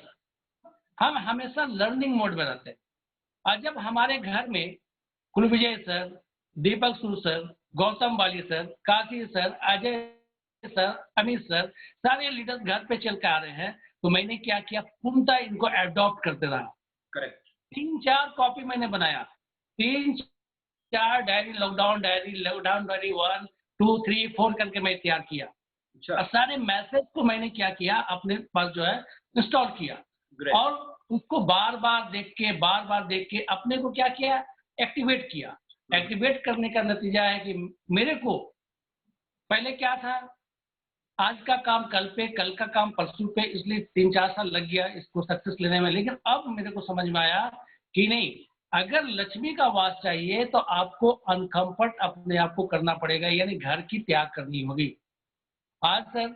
C: हम हमेशा लर्निंग मोड में रहते हैं। और जब हमारे घर में कुलविजय sir, Deepak Sur sir, Gautam Bali sir, Kashi sir, Ajay sir, Amit sir, सारे लीडर्स घर पे चल के आ रहे हैं, तो मैंने क्या किया, पूर्णतः इनको एडॉप्ट करते रहा।
A: करेक्ट।
C: 3-4 कॉपी मैंने बनाया, 3-4 डायरी, लॉकडाउन डायरी 1, 2, 3, 4 करके मैं तैयार किया।
A: अच्छा,
C: और सारे मैसेज को मैंने क्या किया, अपने पास जो है इंस्टॉल किया।
A: ग्रेट।
C: और उसको बार बार देख के अपने को क्या किया, एक्टिवेट किया। एक्टिवेट करने का नतीजा है कि मेरे को पहले क्या था, आज का काम कल पे, कल का काम परसों पे, इसलिए 3-4 साल लग गया इसको सक्सेस लेने में। लेकिन अब मेरे को समझ में आया कि नहीं, अगर लक्ष्मी का वास चाहिए तो आपको अनकंफर्ट अपने आप को करना पड़ेगा, यानी घर की त्याग करनी होगी। आज सर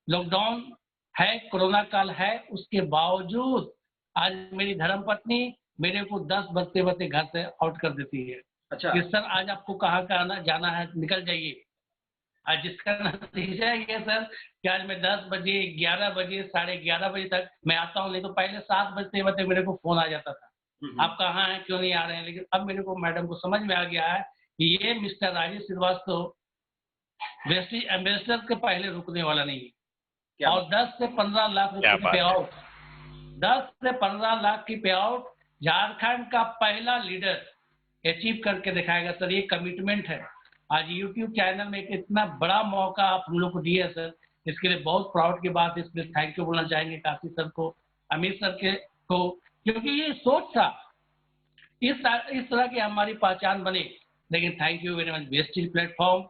C: लॉकडाउन है, कोरोना काल है, उसके बावजूद आज मेरी धर्मपत्नी मेरे को 10 बजते बजते घर से आउट कर देती है।
A: अच्छा,
C: कि सर आज आपको कहाँ कहाँ जाना है, निकल जाइए। आज जिसका नतीजा ये सर कि आज मैं 10 बजे, 11 बजे, 11:30 बजे तक मैं आता हूँ। नहीं तो पहले 7 बजते बजते मेरे को फोन आ जाता था, आप कहाँ हैं, क्यों नहीं आ रहे हैं। लेकिन अब मेरे को, मैडम को समझ में आ गया है कि ये mister Rajesh Srivastava Vestige ambassador के पहले रुकने वाला नहीं है। और 10 से 15 लाख रुपए की पे आउट, 10 से 15 लाख की पे आउट झारखंड का पहला लीडर अचीव करके दिखाएगा सर। ये कमिटमेंट है। आज यूट्यूब चैनल में एक इतना बड़ा मौका आप हम लोग को दिया है सर, इसके लिए बहुत प्राउड की बात है। इसके लिए थैंक यू बोलना चाहेंगे काशी सर को, अमित सर के को, क्योंकि ये सोच था इस तरह की हमारी पहचान बने। लेकिन thank you very much wastage platform,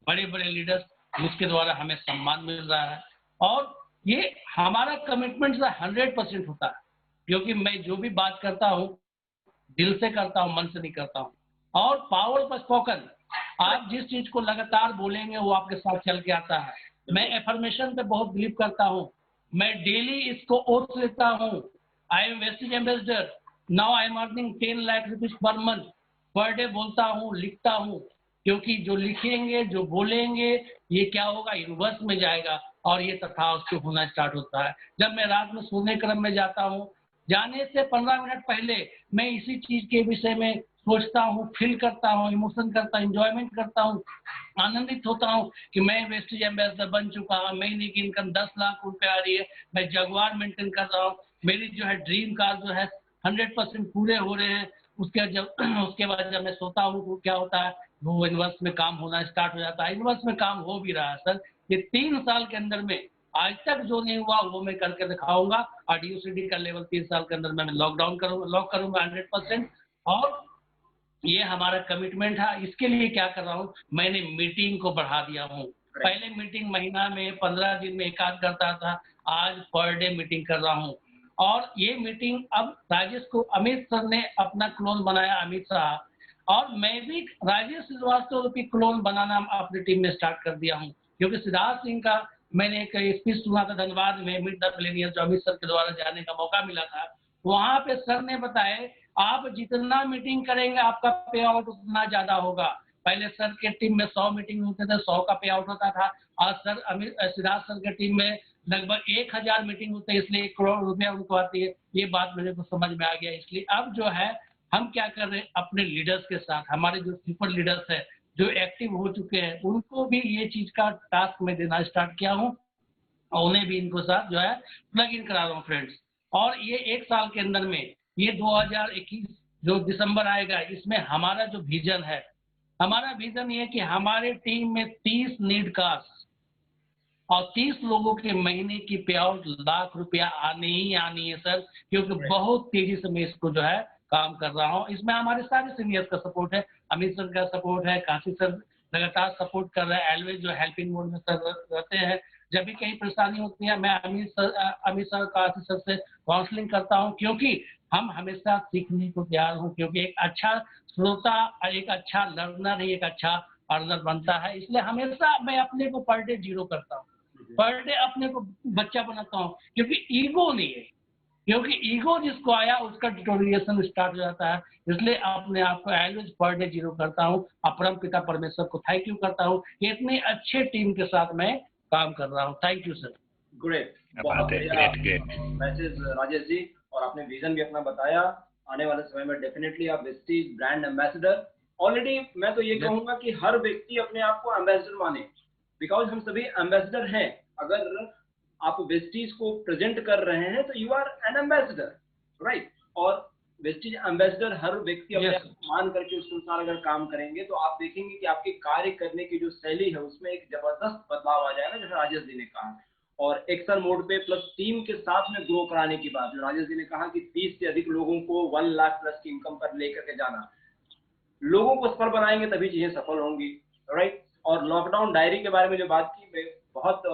C: बड़े बड़े लीडर्स जिसके द्वारा हमें सम्मान मिल रहा है। और ये हमारा कमिटमेंट 100% होता है, क्योंकि मैं जो भी बात करता हूँ दिल से करता हूँ, मन से नहीं करता हूँ। और पावर पर स्पोकन, आप जिस चीज को लगातार बोलेंगे वो आपके साथ चल के आता है। मैं एफर्मेशन पे बहुत बिलीव करता हूँ। मैं डेली इसको ओथ लेता हूँ। I am wastage ambassador, now I am earning 10 lakh rupees per month. Per day बोलता हूँ, लिखता हूँ, क्योंकि जो लिखेंगे, जो बोलेंगे, ये क्या होगा, यूनिवर्स में जाएगा और ये तथास्तु होना स्टार्ट होता है। जब मैं रात में सोने क्रम में जाता हूँ, जाने से 15 मिनट पहले मैं इसी चीज के विषय में सोचता हूँ, फील करता हूँ, इमोशन करता हूँ, इंजॉयमेंट करता हूँ, आनंदित होता हूँ कि मैं वेस्टेज एम्बेसडर बन चुका हूँ। महीने की इनकम 10 लाख रुपए आ रही है। मैं जगुआर मेंटेन कर रहा हूँ। मेरी जो है ड्रीम कार जो है 100% पूरे हो रहे हैं। उसके बाद जब मैं सोता हूँ तो क्या होता है, वो यूनिवर्स में काम होना स्टार्ट हो जाता है। यूनिवर्स में काम हो भी रहा है सर। ये 3 साल के अंदर में आज तक जो नहीं हुआ वो मैं करके दिखाऊंगा। और DUCD का लेवल 3 साल के अंदर में मैं लॉक करूंगा 100%। और ये हमारा कमिटमेंट है। इसके लिए क्या कर रहा हूँ, मैंने मीटिंग को बढ़ा दिया हूँ। पहले मीटिंग महीना में 15 दिन में एकाध करता था, आज पर डे मीटिंग कर रहा हूँ। और ये मीटिंग अब राजेश को, अमित सर ने अपना क्लोन बनाया, अमित शाह, और मैं भी राजेश श्रीवास्तव की क्लोन बनाना अपनी टीम में स्टार्ट कर दिया हूँ। क्योंकि सिद्धार्थ सिंह का मैंने एक स्पीच सुना था धनबाद में, मीट द मिलेनियर, जो अमित सर के द्वारा जाने का मौका मिला था। वहां पे सर ने बताया, आप जितना मीटिंग करेंगे आपका पे आउट उतना ज्यादा होगा। पहले सर के टीम में 100 मीटिंग होते थे, 100 का पे आउट होता था। आज सर सिद्धार्थ सर के टीम में लगभग 1000 मीटिंग होते हैं, इसलिए 1 करोड़ रुपया उनको आती है। ये बात मेरे को समझ में आ गया। इसलिए अब जो है हम क्या कर रहे हैं, अपने लीडर्स के साथ, हमारे जो सुपर लीडर्स है जो एक्टिव हो चुके हैं, उनको भी ये चीज का टास्क में देना स्टार्ट किया हूँ। और उन्हें भी इनको साथ जो है प्लग इन करा रहा हूँ फ्रेंड्स। और ये 1 साल के अंदर में, ये 2021 जो दिसंबर आएगा, इसमें हमारा जो विजन है हमारा विजन ये है कि हमारे टीम में 30 नीड कार्स और 30 लोगों के महीने की पे आउट लाख रुपया आनी ही आनी है सर, क्योंकि बहुत तेजी से मैं इसको जो है काम कर रहा हूँ। इसमें हमारे सारे सीनियर्स का सपोर्ट है, अमित सर का सपोर्ट है, काशी सर लगातार सपोर्ट कर रहे हैं, एलवेज जो हेल्पिंग मोड में सर रहते हैं। जब भी कहीं परेशानी होती है मैं अमित सर काशी सर से काउंसलिंग करता हूँ, क्योंकि हम हमेशा सीखने को तैयार हूँ, क्योंकि एक अच्छा श्रोता, एक अच्छा लर्नर ही एक अच्छा अर्नर बनता है। इसलिए हमेशा मैं अपने को पर डे 0 करता हूँ, पर डे अपने को बच्चा बनाता हूँ, क्योंकि ईगो नहीं है, क्योंकि ईगो जिसको आया उसका डिटोरिएशन स्टार्ट हो जाता है। इसलिए अपने आप को ऑलवेज पर डे 0 करता हूँ। अपरम पिता परमेश्वर को थैंक यू करता हूँ कि इतनी अच्छे टीम के साथ मैं काम कर रहा हूँ। Thank you sir.
A: ग्रेट, बहुत बढ़िया मैसेज राजेश जी, और आपने विजन भी अपना बताया। आने वाले समय में डेफिनेटली आप वेस्टीज ब्रांड एम्बेसडर, ऑलरेडी मैं तो ये कहूंगा कि हर व्यक्ति अपने आप को एम्बेसडर माने, बिकॉज हम सभी एम्बेसडर हैं। अगर आप वेस्टीज को प्रेजेंट कर रहे हैं तो you are an ambassador, right. और वेस्टीज एम्बेसडर हर व्यक्ति अपने आप को मान करके उसके अनुसार अगर काम करेंगे तो आप देखेंगे कि आपके कार्य करने की जो शैली है उसमें एक जबरदस्त बदलाव आ जाएगा, जैसे राजेश जी ने कहा। और एक्शन मोड पे प्लस टीम के साथ में ग्रो कराने की बात, जो राजेश जी ने कहा कि 30 से अधिक लोगों को 1 लाख प्लस की इनकम पर लेकर के जाना, लोगों को सफल बनाएंगे तभी चीजें सफल होंगी, राइट। और लॉकडाउन डायरी के बारे में जो बात की, बहुत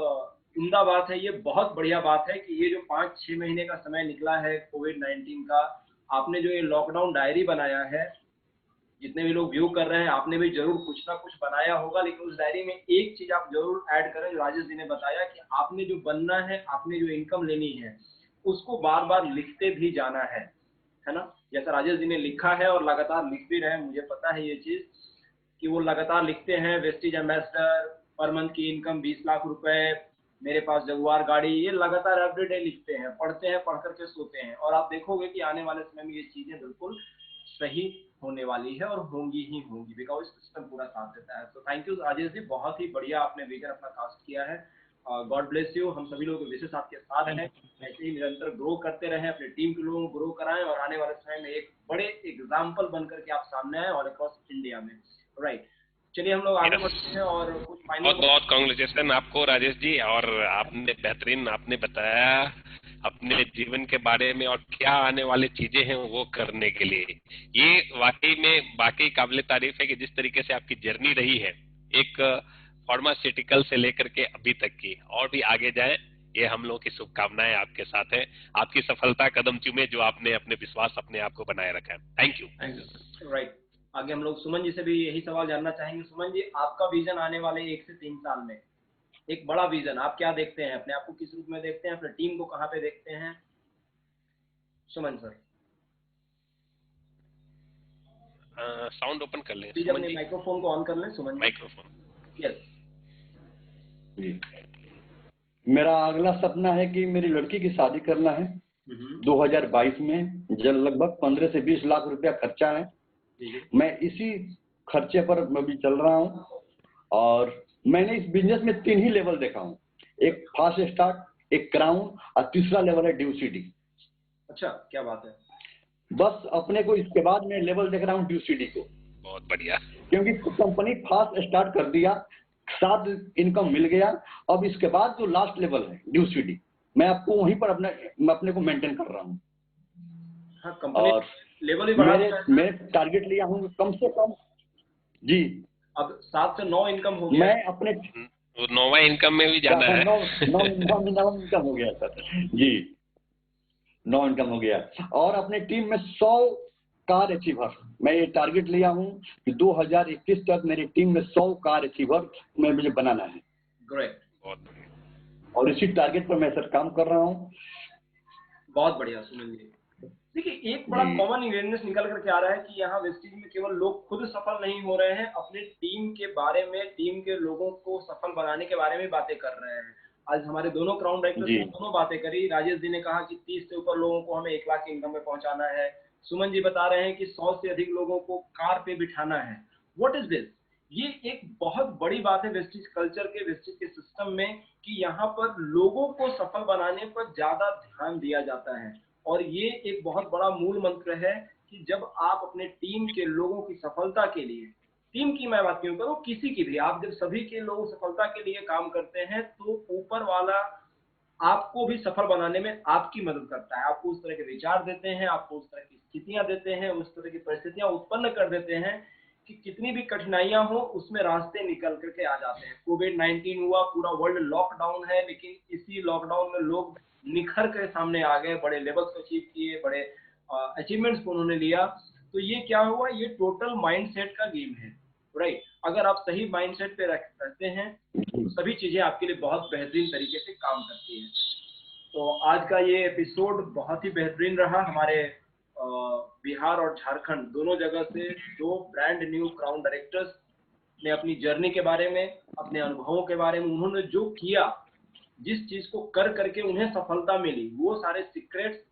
A: उम्दा बात है, ये बहुत बढ़िया बात है कि ये जो 5-6 महीने का समय निकला है कोविड-19 का, आपने जो ये लॉकडाउन डायरी बनाया है, जितने भी लोग व्यू कर रहे हैं आपने भी जरूर कुछ ना कुछ बनाया होगा, लेकिन उस डायरी में एक चीज आप जरूर ऐड करें, जो राजेश जी ने बताया कि आपने जो बनना है, आपने जो इनकम लेनी है, उसको बार बार लिखते भी जाना है ना। जैसा राजेश जी ने लिखा है और लगातार लिख भी रहे हैं, मुझे पता है ये चीज कि वो लगातार लिखते हैं, वेस्टीज एम्बेसडर, पर मंथ की इनकम 20 लाख रुपए, मेरे पास जगुआर गाड़ी, ये लगातार एवरीडे लिखते हैं, पढ़ते हैं, पढ़ करके सोते हैं। और आप देखोगे कि आने वाले समय में ये चीजें बिल्कुल सही होने वाली है और होंगी ही होंगी, बिकॉज सिस्टम पूरा साथ देता है। तो थैंक यू राजेश जी, बहुत ही बढ़िया आपने विजन अपना कास्ट किया है। God bless you. हम सभी लोग विशेष आपके साथ हैं, ऐसे ही निरंतर ग्रो करते रहें, अपने टीम के लोगों को ग्रो कराएं और आने वाले समय में एक बड़े एग्जाम्पल बन करके आप सामने आए ऑल अक्रॉस इंडिया में, राइट। चलिए हम लोग आगे बढ़ते हैं और कुछ फाइनल।
B: बहुत बहुत कांग्रेचुलेशन आपको राजेश जी, और आपने बेहतरीन आपने बताया अपने जीवन के बारे में और क्या आने वाली चीजें हैं वो करने के लिए। ये वाकई में बाकी काबिल तारीफ है कि जिस तरीके से आपकी जर्नी रही है, एक फार्मास्यूटिकल से लेकर के अभी तक की, और भी आगे जाए, ये हम लोगों की शुभकामनाएं आपके साथ है। आपकी सफलता कदम चूमे जो आपने अपने विश्वास अपने आप को बनाए रखा है। Thank you.
A: राइट। आगे हम लोग सुमन जी से भी यही सवाल जानना चाहेंगे। सुमन जी, आपका विजन आने वाले 1 से 3 साल में, एक बड़ा विजन, आप क्या देखते हैं? अपने आप को किस रूप में देखते हैं? अपने टीम को कहाँ पे देखते हैं? सुमन सर
B: साउंड ओपन कर लें
A: प्लीज,
B: सुमन
A: अपने
B: जी,
A: माइक्रोफोन को ऑन कर लें सुमन जी।
B: माइक्रोफोन।
A: यस
E: जी, मेरा अगला सपना है कि मेरी लड़की की शादी करना है 2022 में। जब लगभग 15 से 20 लाख रुपया खर्चा है, मैं इसी खर्चे पर अभी चल रहा हूँ। और मैंने इस बिजनेस में 3 ही लेवल देखा हूँ, एक फास्ट स्टार्ट, एक क्राउन और तीसरा लेवल है ड्यू सीडी।
A: अच्छा, क्या बात है।
E: बस अपने को इसके बाद मैं लेवल देख रहा हूँ ड्यू सीडी को।
B: बहुत बढ़िया।
E: क्योंकि कंपनी फास्ट स्टार्ट कर दिया, साथ इनकम मिल गया, अब इसके बाद जो लास्ट लेवल है ड्यू सीडी, मैं आपको वहीं पर अपने को मेंटेन कर रहा हूँ।
A: हाँ, कंपनी
E: और
A: लेवल ही बढ़ा
E: मैं टारगेट लिया हूँ कम से कम जी,
A: अब 7 से 9 इनकम हो गया।
E: मैं अपने
B: 9वां इनकम में भी जाना है।
E: 9 इनकम हो गया सर जी, 9 इनकम हो गया। और अपने टीम में 100 कार अचीवर, मैं ये टारगेट लिया हूँ कि 2021 तक मेरी टीम में 100 कार अचीवर में मुझे बनाना है।
A: ग्रेट,
B: बहुत बढ़िया।
E: और इसी टारगेट पर मैं सर काम कर रहा हूँ।
A: बहुत बढ़िया सुमन जी। देखिए, एक बड़ा कॉमन अवेयरनेस निकल करके आ रहा है कि यहाँ वेस्टीज में केवल लोग खुद सफल नहीं हो रहे हैं, अपने टीम के बारे में, टीम के लोगों को सफल बनाने के बारे में बातें कर रहे हैं। आज हमारे दोनों क्राउन डायरेक्टर्स ने दोनों बातें करी। राजेश जी ने कहा कि 30 से ऊपर लोगों को हमें 1 लाख की इनकम में पहुंचाना है। सुमन जी बता रहे हैं कि 100 से अधिक लोगों को कार पे बिठाना है। What is this? ये एक बहुत बड़ी बात है वेस्टीज कल्चर के, वेस्टीज के सिस्टम में, कि यहाँ पर लोगों को सफल बनाने पर ज्यादा ध्यान दिया जाता है। और ये एक बहुत बड़ा मूल मंत्र है कि जब आप अपने टीम के लोगों की सफलता के लिए टीम की मैं बात क्यों करूं, किसी की भी, आप जब सभी के लोग सफलता के लिए काम करते हैं तो ऊपर वाला आपको भी सफल बनाने में आपकी मदद करता है, आपको उस तरह के विचार देते हैं, आपको उस तरह की स्थितियां देते हैं, उस तरह की परिस्थितियां उत्पन्न कर देते हैं कि कितनी भी कठिनाइयां हो उसमें रास्ते निकल करके आ जाते हैं। कोविड-19 हुआ, पूरा वर्ल्ड लॉकडाउन है, लेकिन इसी लॉकडाउन में लोग निखर के सामने आ गए, बड़े लेवल्स को अचीव किए, बड़े अचीवमेंट्स को उन्होंने लिया। तो ये क्या हुआ, ये टोटल माइंडसेट का गेम है, राइट। अगर आप सही माइंडसेट पे रहते हैं तो सभी चीजें आपके लिए बहुत बेहतरीन तरीके से काम करती हैं। तो आज का ये एपिसोड बहुत ही बेहतरीन रहा। हमारे बिहार और झारखंड दोनों जगह से 2 ब्रांड न्यू क्राउन डायरेक्टर्स ने अपनी जर्नी के बारे में, अपने अनुभवों के बारे में, उन्होंने जो किया, जिस चीज को कर करके उन्हें सफलता मिली, वो सारे सीक्रेट्स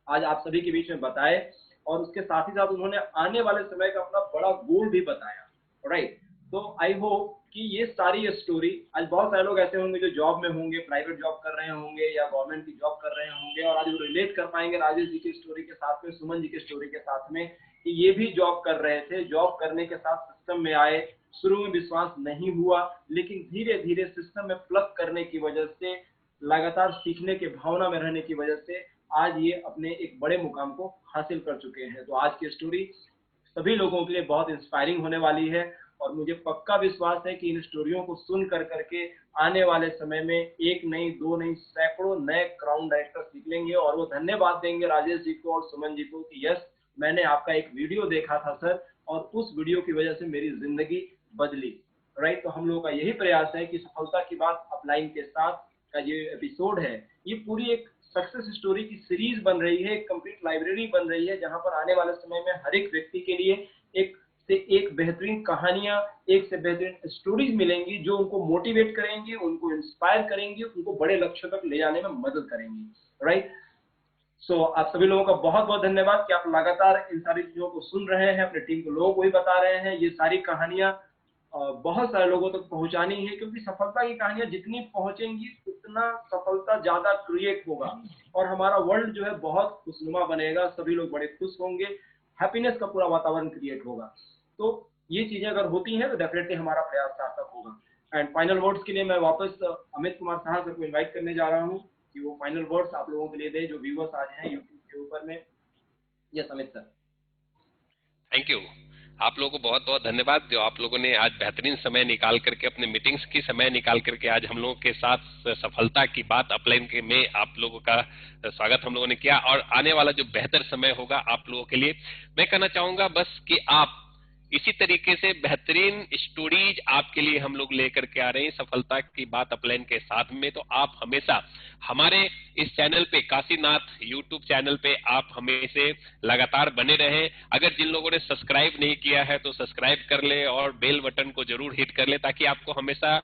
A: आज आप सभी के बीच में बताए, और उसके साथ ही साथ उन्होंने आने वाले समय का अपना बड़ा गोल भी बताया, राइट। तो आई होप कि ये सारी स्टोरी, आज बहुत सारे लोग ऐसे होंगे जो जॉब में होंगे, प्राइवेट जॉब कर रहे होंगे या गवर्नमेंट की जॉब कर रहे होंगे, और आज वो रिलेट कर पाएंगे राजेश जी की स्टोरी के साथ में, सुमन जी की स्टोरी के साथ में, कि ये भी जॉब कर रहे थे, जॉब करने के साथ सिस्टम में आए, शुरू में विश्वास नहीं हुआ, लेकिन धीरे धीरे सिस्टम में प्लग करने की वजह से, लगातार सीखने के भावना में रहने की वजह से आज ये अपने एक बड़े मुकाम को हासिल कर चुके हैं। तो आज की स्टोरी सभी लोगों के लिए बहुत इंस्पायरिंग होने वाली है, और मुझे पक्का विश्वास है कि इन स्टोरियों को सुन कर करके आने वाले समय में एक नहीं, 2 नहीं, सैकड़ों नए क्राउन डायरेक्टर निकलेंगे, और वो धन्यवाद देंगे राजेश जी को और सुमन जी को कि यस, मैंने आपका एक वीडियो देखा था सर, और उस वीडियो की वजह से मेरी जिंदगी बदली, राइट। तो हम लोगों का यही प्रयास है कि सफलता की बात अपलाइन के साथ का ये एपिसोड है, ये पूरी एक सक्सेस स्टोरी की सीरीज बन रही है, एक कंप्लीट लाइब्रेरी बन रही है, जहां पर आने वाले समय में हर एक व्यक्ति के लिए एक से एक बेहतरीन कहानियां, एक से बेहतरीन स्टोरीज मिलेंगी, जो उनको मोटिवेट करेंगी, उनको इंस्पायर करेंगी, उनको बड़े लक्ष्यों तक ले जाने में मदद करेंगी, राइट। सो आप सभी लोगों का बहुत बहुत धन्यवाद कि आप लगातार इन सारी चीजों को सुन रहे हैं, अपने टीम को लोगों को भी बता रहे हैं। ये सारी कहानियां बहुत सारे लोगों तक पहुंचानी है, क्योंकि सफलता की कहानियां जितनी पहुंचेंगी उतना सफलता ज्यादा क्रिएट होगा, और हमारा वर्ल्ड जो है बहुत खुशनुमा बनेगा, सभी लोग बड़े खुश होंगे, हैप्पीनेस का पूरा वातावरण क्रिएट होगा। तो ये चीजें अगर होती हैं तो डेफिनेटली हमारा प्रयास सार्थक होगा। एंड फाइनल वर्ड्स के लिए मैं वापस अमित कुमार साहा सर को इन्वाइट करने जा रहा हूँ कि वो फाइनल वर्ड्स आप लोगों के लिए दे, जो व्यूअर्स आज हैं यूट्यूब के ऊपर में। Yes Amit sir.
B: Thank you. आप लोगों को बहुत बहुत धन्यवाद, जो आप लोगों ने आज बेहतरीन समय निकाल करके, अपने मीटिंग्स की समय निकाल करके आज हम लोगों के साथ सफलता की बात अपलाइन के में आप लोगों का स्वागत हम लोगों ने किया। और आने वाला जो बेहतर समय होगा आप लोगों के लिए, मैं कहना चाहूंगा बस कि आप इसी तरीके से बेहतरीन स्टोरीज आपके लिए हम लोग लेकर के आ रहे हैं सफलता की बात अपलाइन के साथ में। तो आप हमेशा हमारे इस चैनल पे, काशीनाथ यूट्यूब चैनल पे आप हमेशा लगातार बने रहें। अगर जिन लोगों ने सब्सक्राइब नहीं किया है तो सब्सक्राइब कर ले और बेल बटन को जरूर हिट कर ले, ताकि आपको हमेशा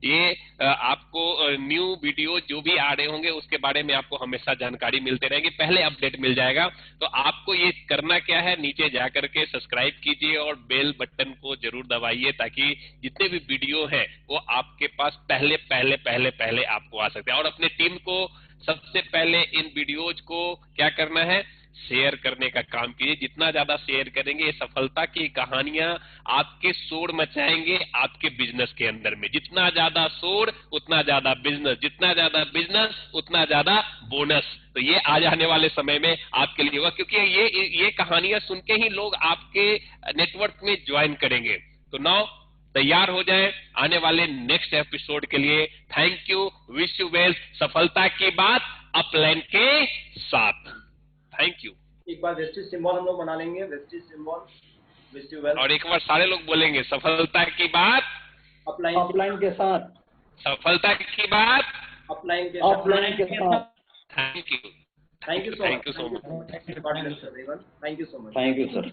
B: ये आपको न्यू वीडियो जो भी आ रहे होंगे उसके बारे में आपको हमेशा जानकारी मिलते रहेंगे, पहले अपडेट मिल जाएगा। तो आपको ये करना क्या है, नीचे जाकर के सब्सक्राइब कीजिए और बेल बटन को जरूर दबाइए, ताकि जितने भी वीडियो है वो आपके पास पहले पहले पहले पहले आपको आ सकते हैं। और अपने टीम को सबसे पहले इन वीडियोज को क्या करना है, शेयर करने का काम कीजिए। जितना ज्यादा शेयर करेंगे, ये सफलता की कहानियां आपके शोर मचाएंगे आपके बिजनेस के अंदर में। जितना ज्यादा शोर उतना ज्यादा बिजनेस, जितना ज्यादा बिजनेस उतना ज्यादा बोनस। तो ये आज आने वाले समय में आपके लिए होगा, क्योंकि ये कहानियां सुन के ही लोग आपके नेटवर्क में ज्वाइन करेंगे। तो नाउ तैयार हो जाए आने वाले नेक्स्ट एपिसोड के लिए। Thank you, wish you well, सफलता की बात अपलाइन के साथ। Thank you.
A: एक बार वेस्टिज सिंबल हम लोग बना लेंगे, Vestige symbol, wish you well.
B: और एक बार सारे लोग बोलेंगे, सफलता की बात
E: अपलाइन के साथ,
B: सफलता की बात
A: अपलाइन के
E: साथ।
B: Thank you,
A: thank you so much,
B: thank you so much.
A: Thank you so much.
E: Thank you sir.